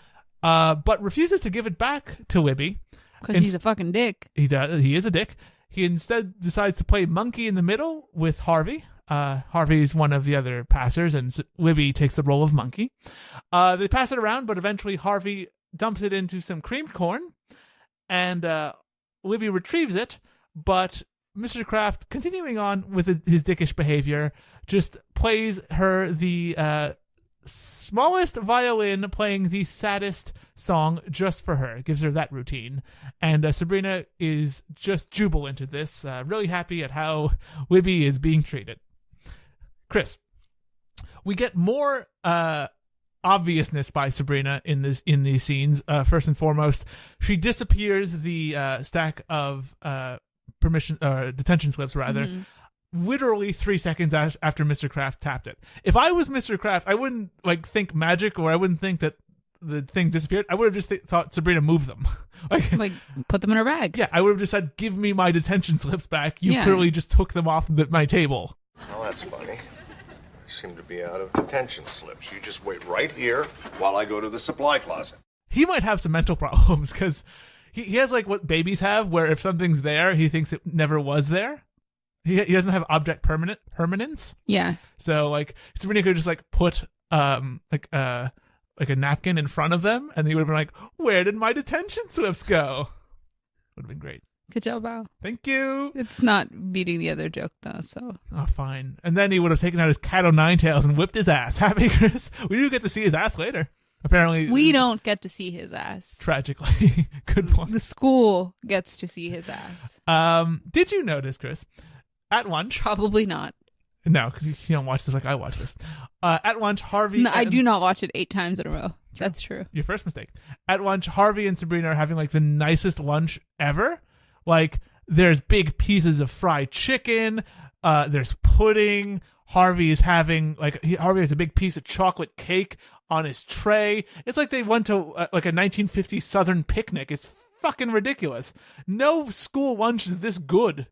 but refuses to give it back to Libby. Because he's a fucking dick. He does. He is a dick. He instead decides to play monkey in the middle with Harvey. Harvey's one of the other passers, and Libby takes the role of monkey. They pass it around, but eventually Harvey dumps it into some creamed corn, and Libby retrieves it, but Mr. Kraft, continuing on with his dickish behavior, just plays her the smallest violin, playing the saddest song just for her. Gives her that routine. And Sabrina is just jubilant at this, really happy at how Libby is being treated. Chris, we get more obviousness by Sabrina in these scenes. First and foremost, she disappears the stack of detention slips, rather. Mm-hmm. Literally 3 seconds after Mr. Kraft tapped it. If I was Mr. Kraft, I wouldn't think magic, or I wouldn't think that the thing disappeared. I would have just thought Sabrina moved them. like put them in her bag. Yeah, I would have just said, give me my detention slips back. You clearly just took them off my table. Well, that's funny. I seem to be out of detention slips. You just wait right here while I go to the supply closet. He might have some mental problems, because he has what babies have, where if something's there, he thinks it never was there. He doesn't have object permanence. Yeah. So Sabrina could just put a napkin in front of them, and he would have been like, "Where did my detention slips go?" Would have been great. Good job, Al. Thank you. It's not beating the other joke though, so. Oh, fine. And then he would have taken out his cat o' nine tails and whipped his ass. Happy Chris. We do get to see his ass later. Apparently, we don't get to see his ass. Tragically. Good point. The school gets to see his ass. Did you notice, Chris? At lunch. Probably not. No, because you don't watch this like I watch this. At lunch, Harvey... No, I do not watch it 8 times in a row. True. That's true. Your first mistake. At lunch, Harvey and Sabrina are having the nicest lunch ever. There's big pieces of fried chicken. There's pudding. Harvey is having... Harvey has a big piece of chocolate cake on his tray. It's like they went to a 1950s Southern picnic. It's fucking ridiculous. No school lunch is this good.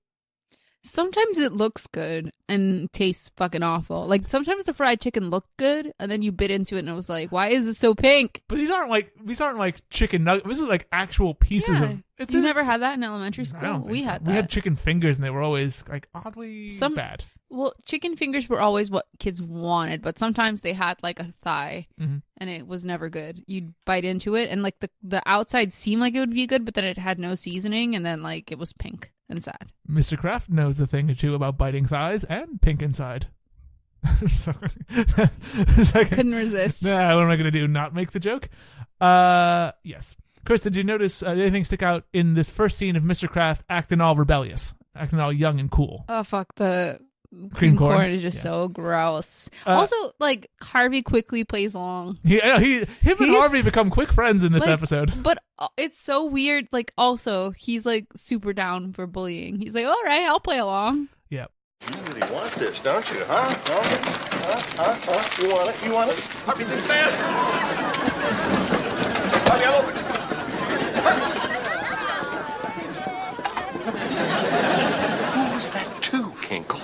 Sometimes it looks good and tastes fucking awful. Sometimes the fried chicken looked good, and then you bit into it and it was like, why is this so pink? But these aren't chicken nuggets. This is actual pieces of... You never had that in elementary school? I don't think we so. had that. We had chicken fingers, and they were always oddly bad. Well, chicken fingers were always what kids wanted, but sometimes they had a thigh, and it was never good. You'd bite into it, and the outside seemed like it would be good, but then it had no seasoning, and then it was pink and sad. Mr. Kraft knows a thing or two about biting thighs and pink inside. Sorry. Couldn't resist. Nah, what am I going to do? Not make the joke? Yes. Chris, did you notice anything stick out in this first scene of Mr. Kraft acting all rebellious, acting all young and cool? Oh, fuck. The cream corn is just so gross. Uh, Also, like Harvey quickly plays along. Him and Harvey become quick friends in this like, episode. But it's so weird. Like, also, he's like super down for bullying. He's like, all right, I'll play along. Yeah. You really want this, don't you, huh? You want it? You want it? Harvey, think fast! Harvey, I'm open! Who was that to, Kinkle?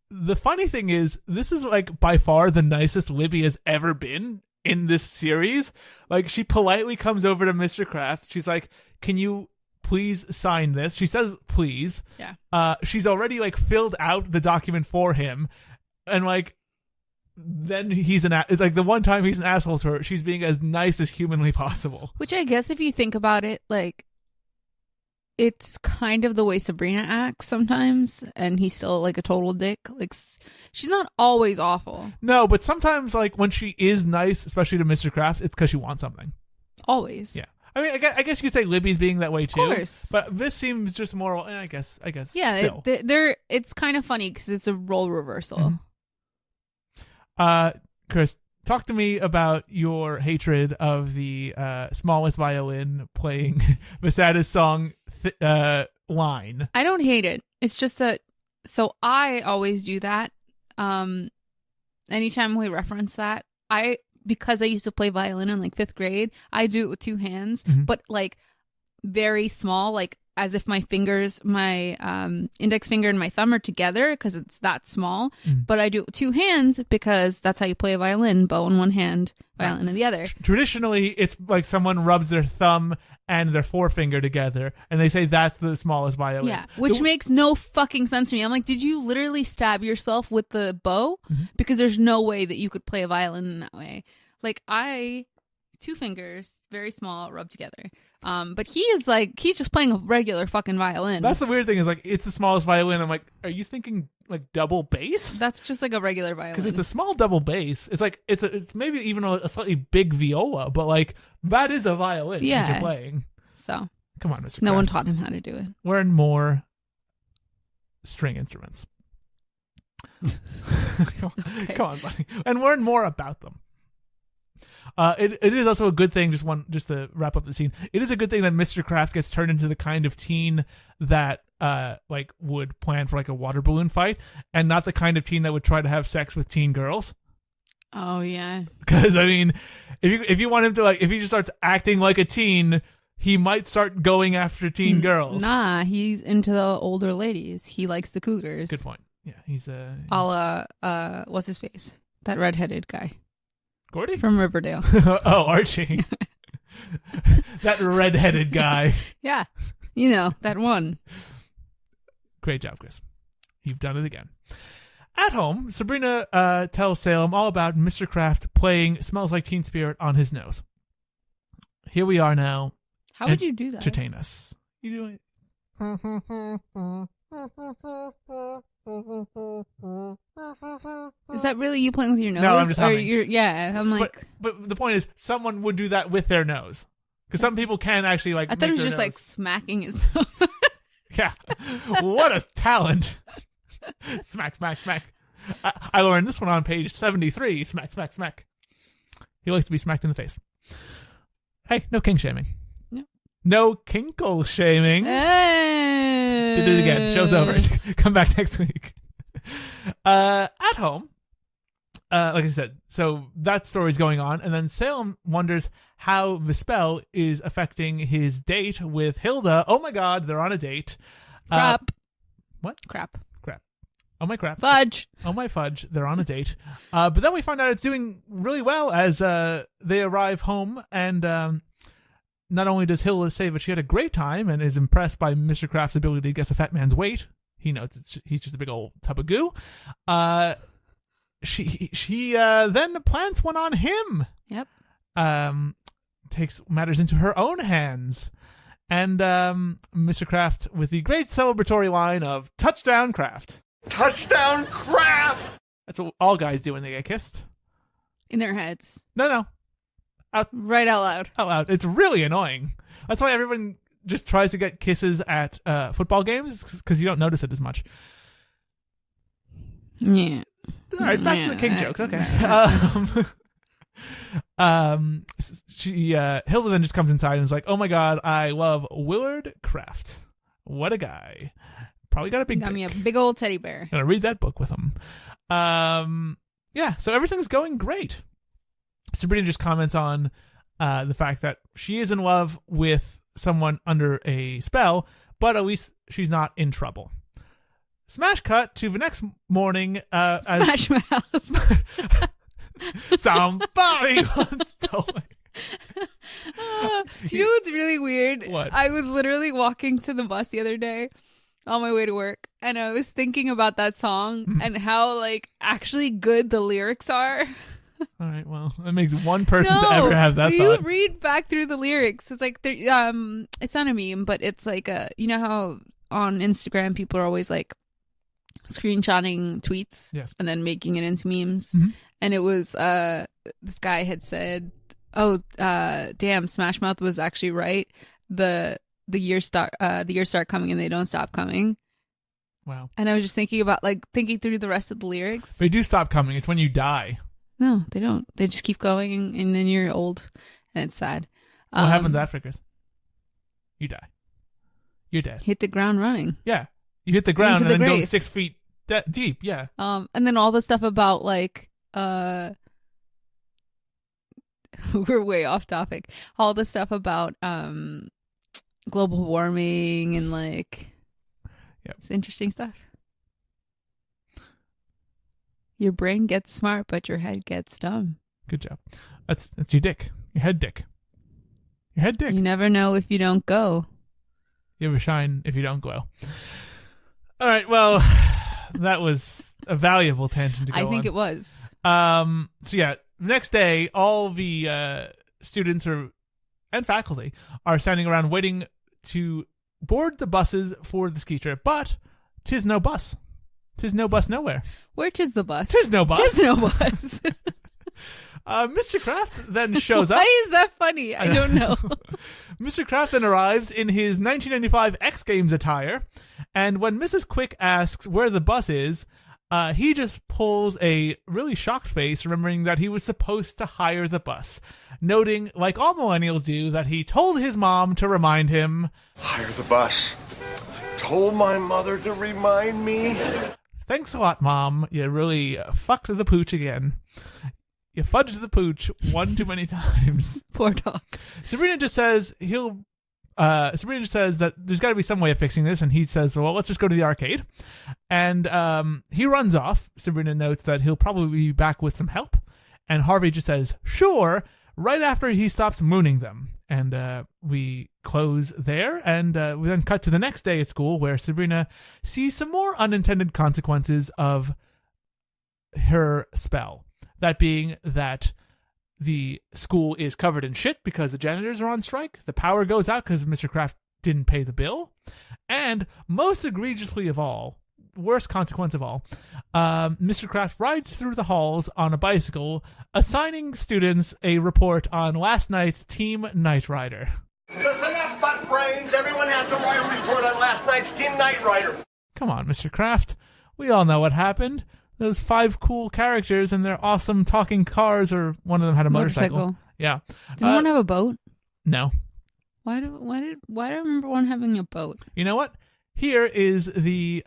The funny thing is, this is like by far the nicest Libby has ever been in this series. Like, she politely comes over to Mr. Kraft. She's like, can you please sign this? She says please. Yeah. She's already like filled out the document for him, and like then it's like the one time he's an asshole to her, she's being as nice as humanly possible. Which I guess if you think about it, like, it's kind of the way Sabrina acts sometimes, and he's still like a total dick. Like, she's not always awful. No, but sometimes like when she is nice, especially to Mr. Kraft, it's because she wants something. Always. Yeah. I mean, I guess you could say Libby's being that way too. Of course. But this seems just more. I guess. Yeah, Still. it's kind of funny because it's a role reversal. Mm-hmm. Chris, talk to me about your hatred of the smallest violin playing Vasada's song line. I don't hate it. It's just that. So I always do that. Anytime we reference that, because I used to play violin in like 5th grade, I do it with 2 hands, but like very small, like as if my fingers, my index finger and my thumb are together because it's that small. But I do it with 2 hands because that's how you play a violin: bow in one hand, violin in the other. Traditionally, it's like someone rubs their thumb and their forefinger together, and they say that's the smallest violin. Yeah, which makes no fucking sense to me. I'm like, did you literally stab yourself with the bow? Because there's no way that you could play a violin in that way. Like, 2 fingers, very small, rubbed together. But he's just playing a regular fucking violin. That's the weird thing, is like, it's the smallest violin. I'm like, are you thinking like double bass? That's just like a regular violin. Because it's a small double bass. It's like it's maybe even a slightly big viola, but like that is a violin that you're playing. So come on, Mr. No Kraft. one taught him how to do it. Learn more string instruments. Come on, buddy, and learn more about them. It is also a good thing, just to wrap up the scene, it is a good thing that Mr. Kraft gets turned into the kind of teen that like would plan for like a water balloon fight, and not the kind of teen that would try to have sex with teen girls. Oh yeah. Because I mean, if you want him to, like, if he just starts acting like a teen, he might start going after teen girls. Nah, he's into the older ladies. He likes the cougars. Good point. Yeah, he's what's his face? That redheaded guy. Gordy? From Riverdale. Oh, Archie. That redheaded guy. Yeah. You know, that one. Great job, Chris. You've done it again. At home, Sabrina tells Salem all about Mr. Kraft playing Smells Like Teen Spirit on his nose. Here we are now. How would you do that? Entertain us. You do it. Is that really you playing with your nose? No, I'm just humming. I'm like... But the point is, someone would do that with their nose. Because some people can actually, like, I thought it was just, nose. like, smacking his nose. Yeah. What a talent. Smack, smack, smack. I learned this one on page 73. Smack, smack, smack. He likes to be smacked in the face. Hey, no king shaming. No kinkle shaming. Hey. Did it again. Show's over. Come back next week. At home, like I said, so that story's going on, and then Salem wonders how the spell is affecting his date with Hilda. Oh my god, they're on a date. Crap. What? Crap. Oh my crap. Fudge. Oh my fudge. They're on a date. But then we find out it's doing really well as they arrive home, and not only does Hilda say that she had a great time and is impressed by Mr. Kraft's ability to guess a fat man's weight. He knows he's just a big old tub of goo. She then plants one on him. Yep. Takes matters into her own hands. And Mr. Kraft with the great celebratory line of "Touchdown, Kraft." Touchdown, Kraft! That's what all guys do when they get kissed. In their heads. No. Right out loud. Out loud. It's really annoying. That's why everyone just tries to get kisses at football games, because you don't notice it as much. Yeah. All right, back to the king jokes. Okay. Hilda then just comes inside and is like, "Oh my god, I love Willard Kraft. What a guy. Probably got a big Got me a dick. big old teddy bear. Gonna read that book with him." Yeah, so everything's going great. Sabrina just comments on the fact that she is in love with someone under a spell, but at least she's not in trouble. Smash cut to the next morning. Smash Mouth. Somebody wants toy. Do you know what's really weird? What? I was literally walking to the bus the other day on my way to work, and I was thinking about that song and how like actually good the lyrics are. All right, well, that makes one person to ever have that you thought. read back through the lyrics. It's like it's not a meme, but it's like you know how on Instagram people are always like screenshotting tweets and then making it into memes. Mm-hmm. And it was this guy had said, "Oh, damn, Smash Mouth was actually right. The years start coming and they don't stop coming." Wow. And I was just thinking through the rest of the lyrics. They do stop coming. It's when you die. No, they don't. They just keep going, and then you're old, and it's sad. What happens after, Chris? You die. You're dead. Hit the ground running. Yeah. You hit the ground Into and the then go grave. 6 feet deep. Yeah. And then all the stuff about like we're way off topic. All the stuff about global warming and like it's interesting stuff. Your brain gets smart, but your head gets dumb. Good job. That's your dick. Your head dick. Your head dick. You never know if you don't go. You ever shine if you don't glow. All right, well, that was a valuable tangent to go on. I think it was. So yeah, next day, all the students and faculty are standing around waiting to board the buses for the ski trip, but 'tis no bus. 'Tis no bus nowhere. Where tis the bus? 'Tis no bus. 'Tis no bus. Mr. Kraft then shows up. Why is that funny? I don't know. Mr. Kraft then arrives in his 1995 X Games attire, and when Mrs. Quick asks where the bus is, he just pulls a really shocked face, remembering that he was supposed to hire the bus, noting, like all millennials do, that he told his mom to remind him. Hire the bus. Told my mother to remind me. Thanks a lot, Mom. You really fucked the pooch again. You fudged the pooch one too many times. Poor dog. Sabrina just says that there's got to be some way of fixing this, and he says, well, let's just go to the arcade. And he runs off. Sabrina notes that he'll probably be back with some help. And Harvey just says, sure, right after he stops mooning them. And we close there, and we then cut to the next day at school, where Sabrina sees some more unintended consequences of her spell. That being that the school is covered in shit because the janitors are on strike, the power goes out because Mr. Kraft didn't pay the bill, and most egregiously of all, worst consequence of all, Mr. Kraft rides through the halls on a bicycle, assigning students a report on last night's Team Knight Rider. That's enough butt brains. Everyone has to write a report on last night's Team Knight Rider. Come on, Mr. Kraft. We all know what happened. Those 5 cool characters and their awesome talking cars, or one of them had a motorcycle. Yeah. Did one have a boat? No. Why do I remember one having a boat? You know what? Here is the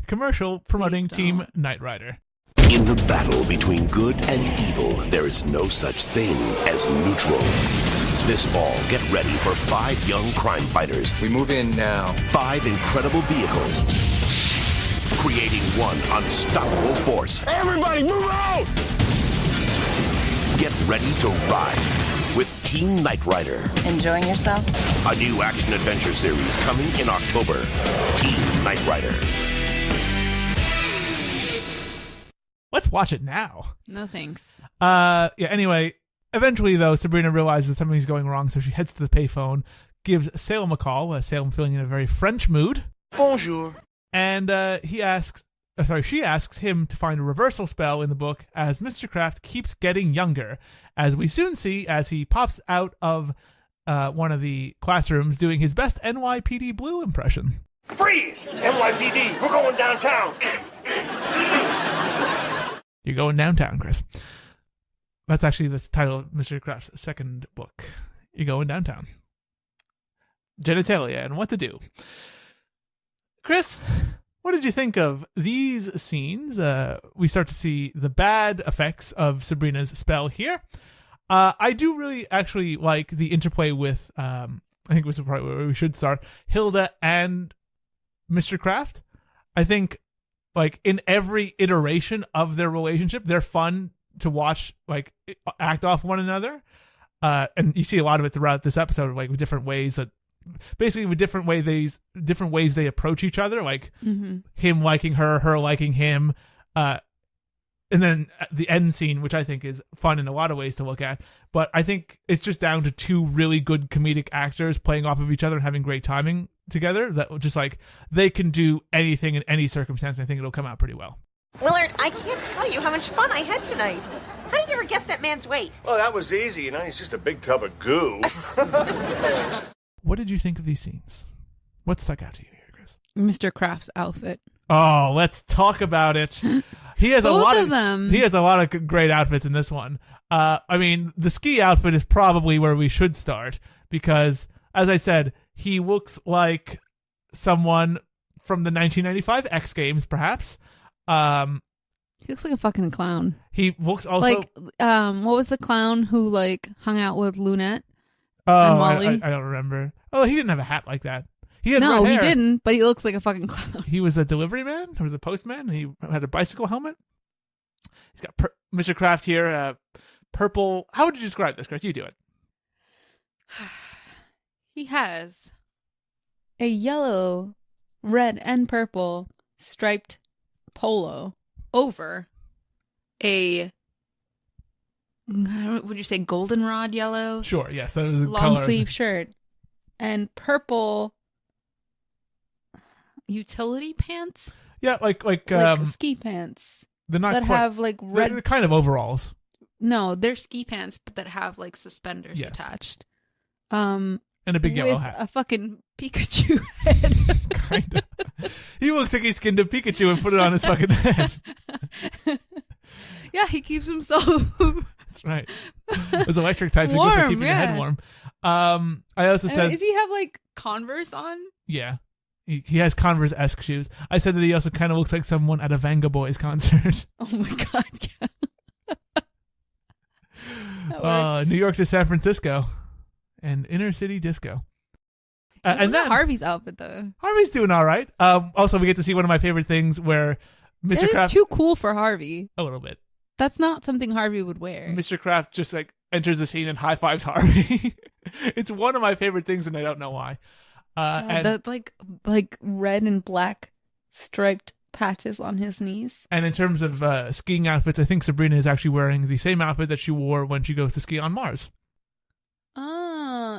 commercial promoting Team Knight Rider. In the battle between good and evil, there is no such thing as neutral. This fall, get ready for 5 young crime fighters. We move in now. 5 incredible vehicles, creating one unstoppable force. Everybody move out! Get ready to ride with Team Knight Rider. Enjoying yourself? A new action-adventure series coming in October. Team Knight Rider. Let's watch it now. No thanks. Anyway, eventually, though, Sabrina realizes that something's going wrong, so she heads to the payphone, gives Salem a call, Salem feeling in a very French mood. Bonjour. And she asks him to find a reversal spell in the book, as Mr. Kraft keeps getting younger, as we soon see as he pops out of one of the classrooms doing his best NYPD Blue impression. Freeze! NYPD, we're going downtown. You're going downtown, Chris. That's actually the title of Mr. Kraft's second book. You're going downtown. Genitalia and what to do. Chris, what did you think of these scenes? We start to see the bad effects of Sabrina's spell here. I do really actually like the interplay with, I think this is probably where we should start, Hilda and Mr. Kraft. I think, like, in every iteration of their relationship, they're fun to watch, like, act off one another. And you see a lot of it throughout this episode, like, with different ways that, basically with different ways they approach each other, like him liking her liking him, and then the end scene, which I think is fun in a lot of ways to look at. But I think it's just down to two really good comedic actors playing off of each other and having great timing together. That just, like, they can do anything in any circumstance. I think it'll come out pretty well. Willard, I can't tell you how much fun I had tonight. How did you ever guess that man's weight? Well, that was easy. You know, he's just a big tub of goo. What did you think of these scenes? What stuck out to you here, Chris? Mr. Kraft's outfit. Oh, let's talk about it. He has Both a lot of them. He has a lot of great outfits in this one. I mean, the ski outfit is probably where we should start because, as I said, he looks like someone from the 1995 X Games, perhaps. He looks like a fucking clown. He looks also like, what was the clown who, like, hung out with Lunette? Oh, and Molly? I don't remember. Oh, he didn't have a hat like that. He had No, red he hair. didn't, but he looks like a fucking clown. He was a delivery man or the postman. And he had a bicycle helmet. He's got Mr. Kraft here, purple. How would you describe this, Chris? You do it. He has a yellow, red, and purple striped polo over a, would you say goldenrod yellow? Sure, yes, that was the long color. sleeve shirt and purple utility pants. Yeah, like ski pants. They're not that quite, have like red. They're kind of overalls. No, they're ski pants, but that have like suspenders attached. And a big yellow hat. A fucking Pikachu head. Kind of. He looks like he skinned a Pikachu and put it on his fucking head. Yeah, he keeps himself. That's right. Those electric types are good for keeping your head warm. I also said, does he have like Converse on? Yeah. He has Converse-esque shoes. I said that he also kind of looks like someone at a Vanga Boys concert. Oh my god, yeah. New York to San Francisco. And inner city disco. And then Harvey's outfit, though. Harvey's doing all right. Also, we get to see one of my favorite things where Mr. Kraft... It's too cool for Harvey. A little bit. That's not something Harvey would wear. Mr. Kraft just like enters the scene and high fives Harvey. It's one of my favorite things, and I don't know why. And the like red and black striped patches on his knees. And in terms of skiing outfits, I think Sabrina is actually wearing the same outfit that she wore when she goes to ski on Mars.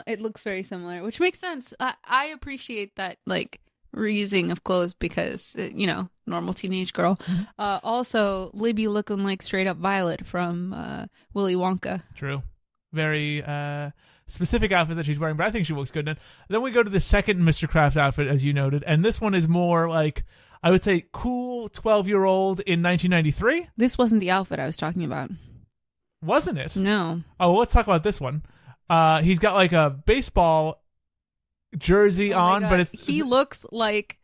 It looks very similar, which makes sense. I appreciate that, like, reusing of clothes because, normal teenage girl. Mm-hmm. Also, Libby looking like straight up Violet from Willy Wonka. True. Very specific outfit that she's wearing, but I think she looks good in it. Then we go to the second Mr. Kraft outfit, as you noted, and this one is more like, I would say, cool 12-year-old in 1993. This wasn't the outfit I was talking about. Wasn't it? No. Oh, well, let's talk about this one. He's got like a baseball jersey on, but he looks like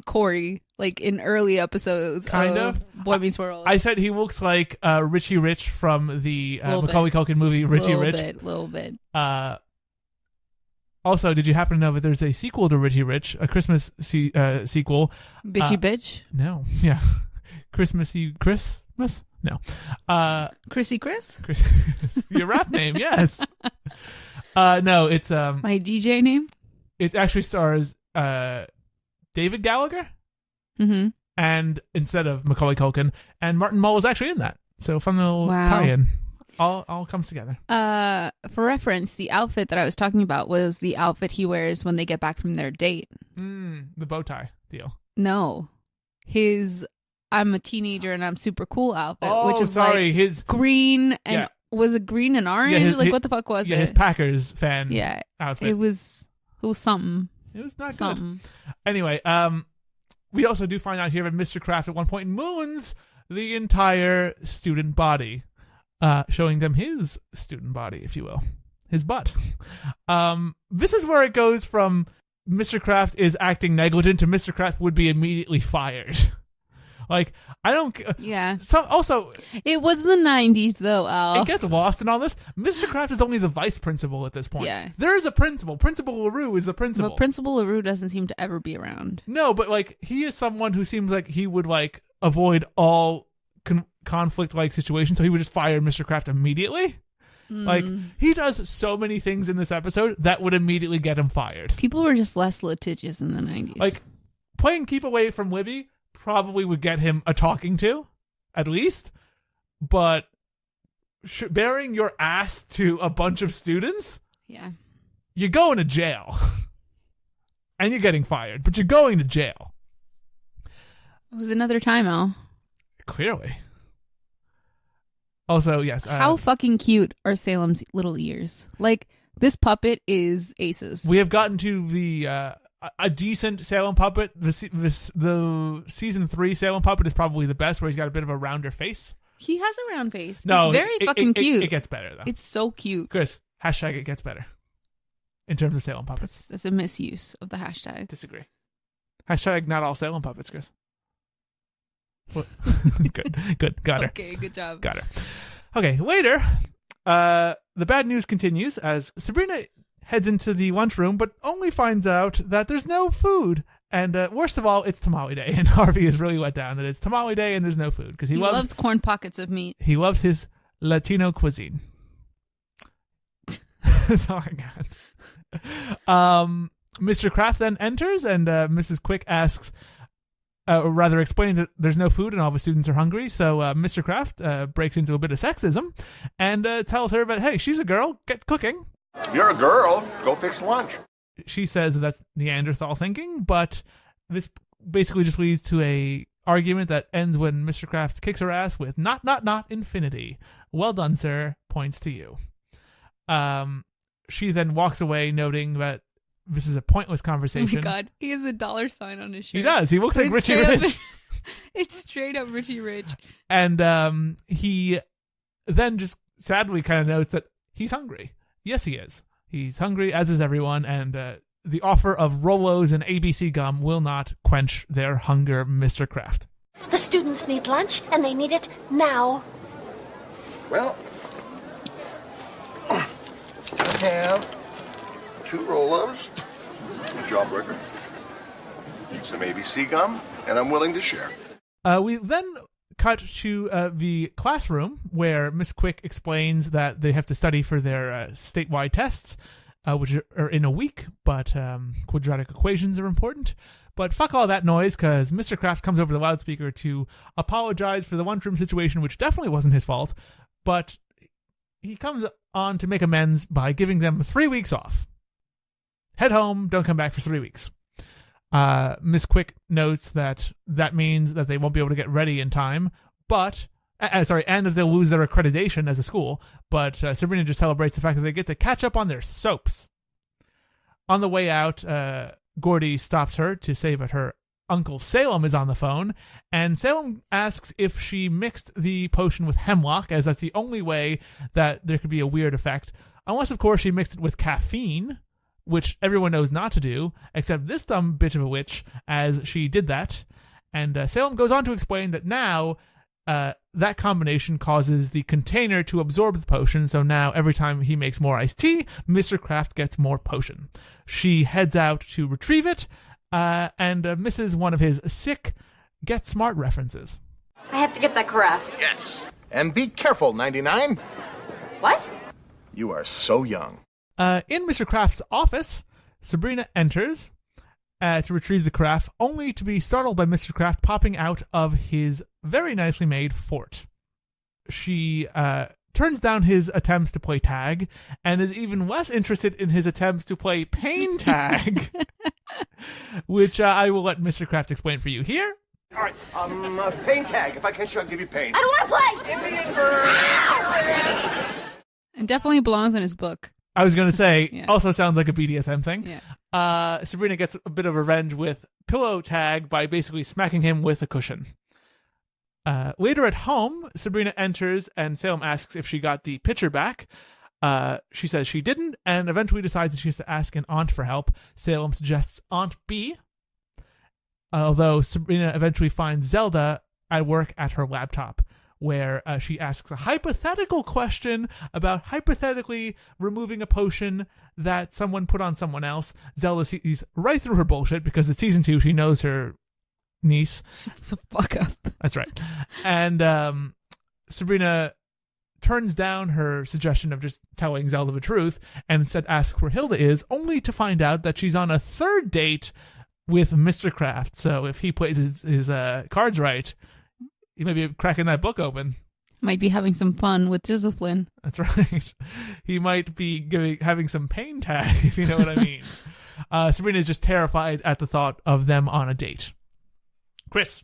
Corey, like in early episodes of Boy Meets World. I said he looks like Richie Rich from the Macaulay Culkin movie Richie Rich. Little bit. Also, did you happen to know that there's a sequel to Richie Rich, a Christmas sequel? Bitchy Bitch? No. Yeah. Christmassy Christmas? No. Chrissy Chris? Your rap name, yes. No, it's my DJ name? It actually stars David Gallagher. Mm-hmm. And instead of Macaulay Culkin, and Martin Mull was actually in that. So fun little tie-in. All comes together. For reference, the outfit that I was talking about was the outfit he wears when they get back from their date. The bow tie deal. No. His I'm a teenager and I'm super cool outfit, which is his green and was it green and orange? What the fuck was it? Yeah, his Packers fan outfit. It was something. It was not good. Anyway, we also do find out here that Mr. Kraft at one point moons the entire student body, showing them his student body, if you will, his butt. This is where it goes from Mr. Kraft is acting negligent to Mr. Kraft would be immediately fired. Like, I don't... Yeah. So, also... It was the 90s, though, Al. It gets lost in all this. Mr. Kraft is only the vice principal at this point. Yeah. There is a principal. Principal LaRue is the principal. But Principal LaRue doesn't seem to ever be around. No, but, like, he is someone who seems like he would, like, avoid all conflict-like situations, so he would just fire Mr. Kraft immediately. Like, he does so many things in this episode that would immediately get him fired. People were just less litigious in the 90s. Like, playing Keep Away from Libby probably would get him a talking to, at least. But bearing your ass to a bunch of students? Yeah. You're going to jail. And you're getting fired, but you're going to jail. It was another time, Al. Clearly. Also, yes. How fucking cute are Salem's little ears? Like, this puppet is aces. We have gotten to the a decent Salem puppet. The season 3 Salem puppet is probably the best, where he's got a bit of a rounder face. He has a round face. No, it's very fucking cute. It gets better, though. It's so cute. Chris, hashtag it gets better. In terms of Salem puppets. That's a misuse of the hashtag. Disagree. Hashtag not all Salem puppets, Chris. Good. Got her. Okay, good job. Got her. Okay, later, the bad news continues as Sabrina heads into the lunchroom, but only finds out that there's no food. And worst of all, it's tamale day, and Harvey is really let down that it's tamale day and there's no food because he loves corn pockets of meat. He loves his Latino cuisine. Oh my god. Mr. Kraft then enters, and Mrs. Quick asks, rather explaining that there's no food and all the students are hungry. So Mr. Kraft breaks into a bit of sexism and tells her that, hey, she's a girl, get cooking. You're a girl, go fix lunch. She says that that's Neanderthal thinking, but this basically just leads to a argument that ends when Mr. Kraft kicks her ass with not infinity. Well done, sir. Points to you. She then walks away, noting that this is a pointless conversation. Oh my god, he has a $sign on his shirt. He does. He looks like Richie Rich. It's straight up Richie Rich. And he then just sadly kind of notes that he's hungry. Yes, he is. He's hungry, as is everyone, and the offer of Rolos and ABC gum will not quench their hunger, Mr. Kraft. The students need lunch, and they need it now. Well, I have 2 Rolos, a Jawbreaker, some ABC gum, and I'm willing to share. We then cut to the classroom where Miss Quick explains that they have to study for their statewide tests, which are in a week, but quadratic equations are important. But fuck all that noise, because Mr. Kraft comes over the loudspeaker to apologize for the lunchroom situation, which definitely wasn't his fault, but he comes on to make amends by giving them 3 weeks off. Head home, don't come back for 3 weeks. Miss Quick notes that means that they won't be able to get ready in time, but and that they'll lose their accreditation as a school. But Sabrina just celebrates the fact that they get to catch up on their soaps. On the way out, Gordy stops her to say that her Uncle Salem is on the phone, and Salem asks if she mixed the potion with hemlock, as that's the only way that there could be a weird effect, unless of course she mixed it with caffeine, which everyone knows not to do, except this dumb bitch of a witch, as she did that. And Salem goes on to explain that now that combination causes the container to absorb the potion, so now every time he makes more iced tea, Mr. Kraft gets more potion. She heads out to retrieve it, and misses one of his sick Get Smart references. I have to get that carafe. Yes. And be careful, 99. What? You are so young. In Mr. Kraft's office, Sabrina enters to retrieve the carafe, only to be startled by Mr. Kraft popping out of his very nicely made fort. She turns down his attempts to play tag and is even less interested in his attempts to play pain tag, which I will let Mr. Kraft explain for you here. All right, pain tag. If I catch you, I'll give you pain. I don't want to play! Indian bird! It definitely belongs in his book. I was going to say, Yeah. Also sounds like a BDSM thing. Yeah. Sabrina gets a bit of revenge with pillow tag by basically smacking him with a cushion. Later at home, Sabrina enters and Salem asks if she got the pitcher back. She says she didn't and eventually decides that she has to ask an aunt for help. Salem suggests Aunt B, although Sabrina eventually finds Zelda at work at her laptop, where she asks a hypothetical question about hypothetically removing a potion that someone put on someone else. Zelda sees right through her bullshit because it's season 2. She knows her niece. So fuck up. That's right. And Sabrina turns down her suggestion of just telling Zelda the truth and instead asks where Hilda is, only to find out that she's on a 3rd date with Mr. Kraft. So if he plays his cards right, he might be cracking that book open. Might be having some fun with discipline. That's right. He might be having some pain tag, if you know what I mean. Sabrina is just terrified at the thought of them on a date. Chris.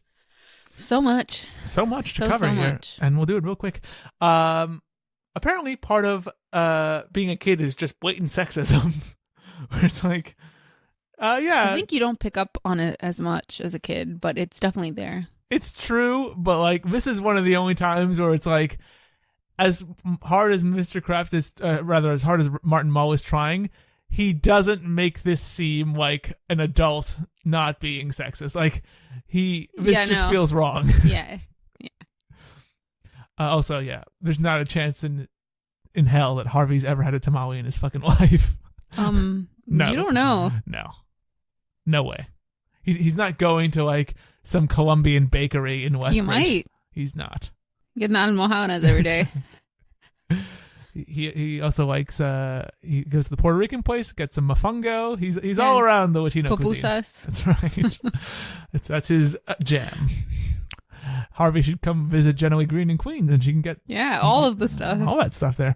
So much to cover here, much. And we'll do it real quick. Apparently, part of being a kid is just blatant sexism, where it's like, yeah. I think you don't pick up on it as much as a kid, but it's definitely there. It's true, but like this is one of the only times where it's like, as hard as Mr. Kraft is, rather as hard as Martin Mull is trying, he doesn't make this seem like an adult not being sexist. Like this just feels wrong. Yeah. Also, yeah, there's not a chance in hell that Harvey's ever had a tamale in his fucking life. No. You don't know. No way. He's not going to like some Colombian bakery in Westbridge. He might. He's not. Getting out in Mojanas every day. He also likes he goes to the Puerto Rican place, gets some mofongo. He's all around the Latino cuisine. That's right. That's his jam. Harvey should come visit Jenny Green in Queens, and she can get all of the stuff, all that stuff there.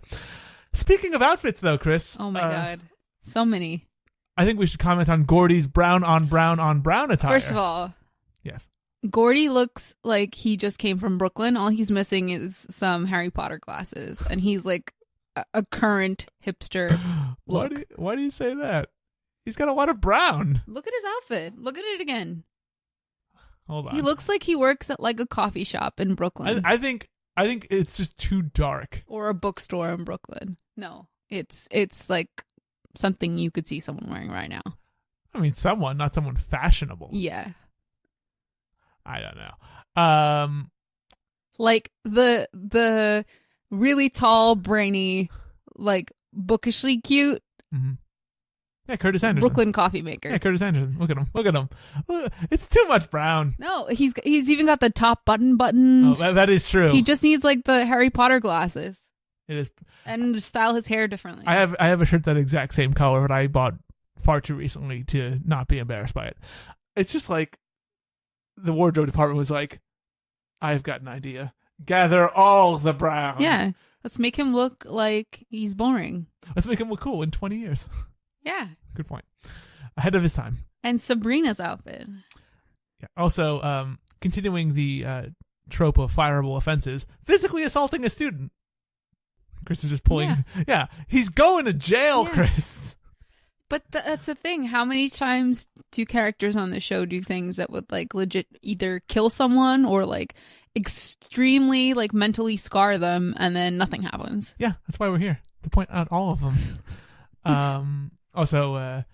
Speaking of outfits, though, Chris. Oh my god, so many. I think we should comment on Gordy's brown on brown on brown attire. First of all, yes, Gordy looks like he just came from Brooklyn. All he's missing is some Harry Potter glasses, and he's like a current hipster look. Why do you say that? He's got a lot of brown. Look at his outfit. Look at it again. Hold on. He looks like he works at like a coffee shop in Brooklyn. I think it's just too dark. Or a bookstore in Brooklyn. No, it's like something you could see someone wearing right now. I mean, not someone fashionable. Yeah. I don't know. Like the really tall, brainy, like bookishly cute. Mm-hmm. Yeah, Curtis Anderson. Brooklyn coffee maker. Yeah, Curtis Anderson. Look at him. It's too much brown. No, he's even got the top button. Oh, that is true. He just needs like the Harry Potter glasses. It is. And style his hair differently. I have a shirt that exact same color, but I bought far too recently to not be embarrassed by it. It's just like the wardrobe department was like, I've got an idea. Gather all the brown. Yeah. Let's make him look like he's boring. Let's make him look cool in 20 years. Yeah. Good point. Ahead of his time. And Sabrina's outfit. Yeah. Also, continuing the trope of fireable offenses, physically assaulting a student. Chris is just pulling. Yeah. He's going to jail, Chris. But that's the thing. How many times do characters on the show do things that would like legit either kill someone or like extremely like mentally scar them and then nothing happens? Yeah, that's why we're here, to point out all of them. Also,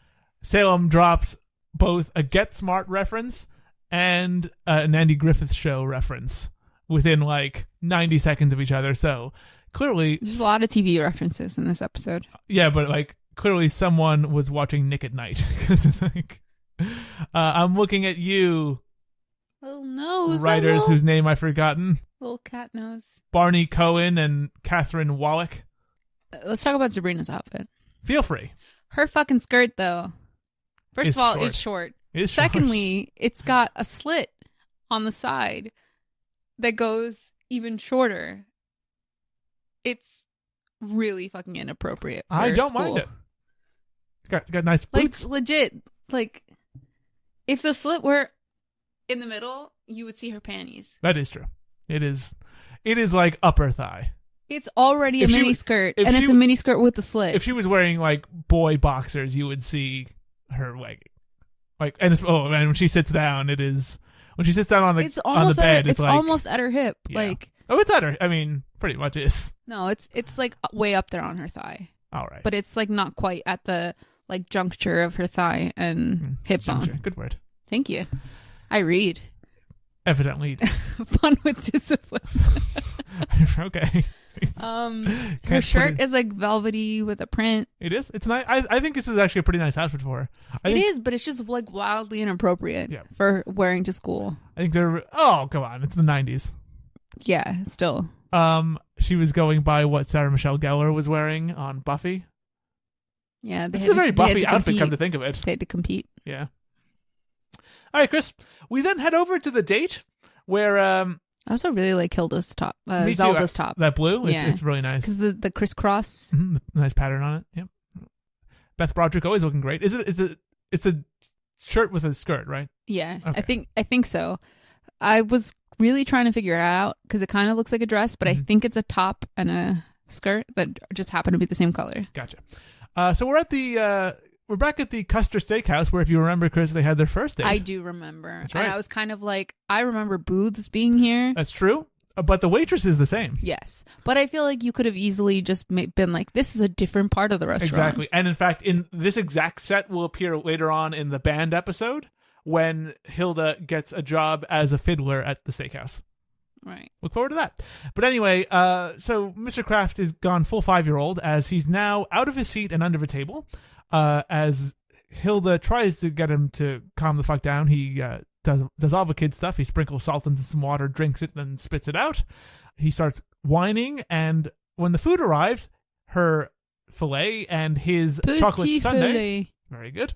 Salem drops both a Get Smart reference and an Andy Griffith Show reference within like 90 seconds of each other. So clearly, there's a lot of TV references in this episode. Yeah, but like clearly someone was watching Nick at Night because it's like, I'm looking at you. Little nose. Writers whose name I've forgotten. Little cat nose. Barney Cohen and Catherine Wallach. Let's talk about Sabrina's outfit. Feel free. Her fucking skirt, though. First of all, it's short. Secondly, it's got a slit on the side that goes even shorter. It's really fucking inappropriate. I don't mind it. Got nice boots. Like, legit. Like, if the slit were in the middle, you would see her panties. That is true. It is like upper thigh. It's already a mini skirt, and it's a mini skirt with a slit. If she was wearing like boy boxers, you would see her legging. Like, and when she sits down, it is When she sits down on the It's almost bed, it's like, almost at her hip. Yeah. Like, oh, it's at her. I mean, pretty much is. no, it's like way up there on her thigh. All right. But it's like not quite at the like juncture of her thigh and hip bone. Good word. Thank you. I read. Evidently. Fun with discipline. Okay. Her shirt is like velvety with a print. It is. It's nice. I think this is actually a pretty nice outfit for her. It is, but it's just like wildly inappropriate for wearing to school. I think they're. Oh, come on! It's the 90s. Yeah, still. She was going by what Sarah Michelle Gellar was wearing on Buffy. Yeah, this is a very Buffy outfit. Come to think of it, they had to compete. Yeah. All right, Chris. We then head over to the date where. I also really like Hilda's top, Me Zelda's too. top. That blue, Yeah. it's really nice. Because the crisscross. The nice pattern on it. Yep. Beth Broderick always looking great. It's a shirt with a skirt, right? Yeah, Okay. I think so. I was really trying to figure it out because it kind of looks like a dress, but I think it's a top and a skirt that just happen to be the same color. Gotcha. So we're back at the Custer Steakhouse where, if you remember, Chris, they had their first date. I do remember. That's right. And I was kind of like, I remember Booths being here. That's true. But the waitress is the same. Yes. But I feel like you could have easily just been like, this is a different part of the restaurant. Exactly. And in fact, in this exact set will appear later on in the band episode when Hilda gets a job as a fiddler at the steakhouse. Right. Look forward to that. But anyway, so Mr. Kraft is gone full 5-year-old as he's now out of his seat and under the table. As Hilda tries to get him to calm the fuck down, he does all the kid stuff. He sprinkles salt into some water, drinks it, then spits it out. He starts whining, and when the food arrives, her filet and his chocolate sundae. Filet. Very good.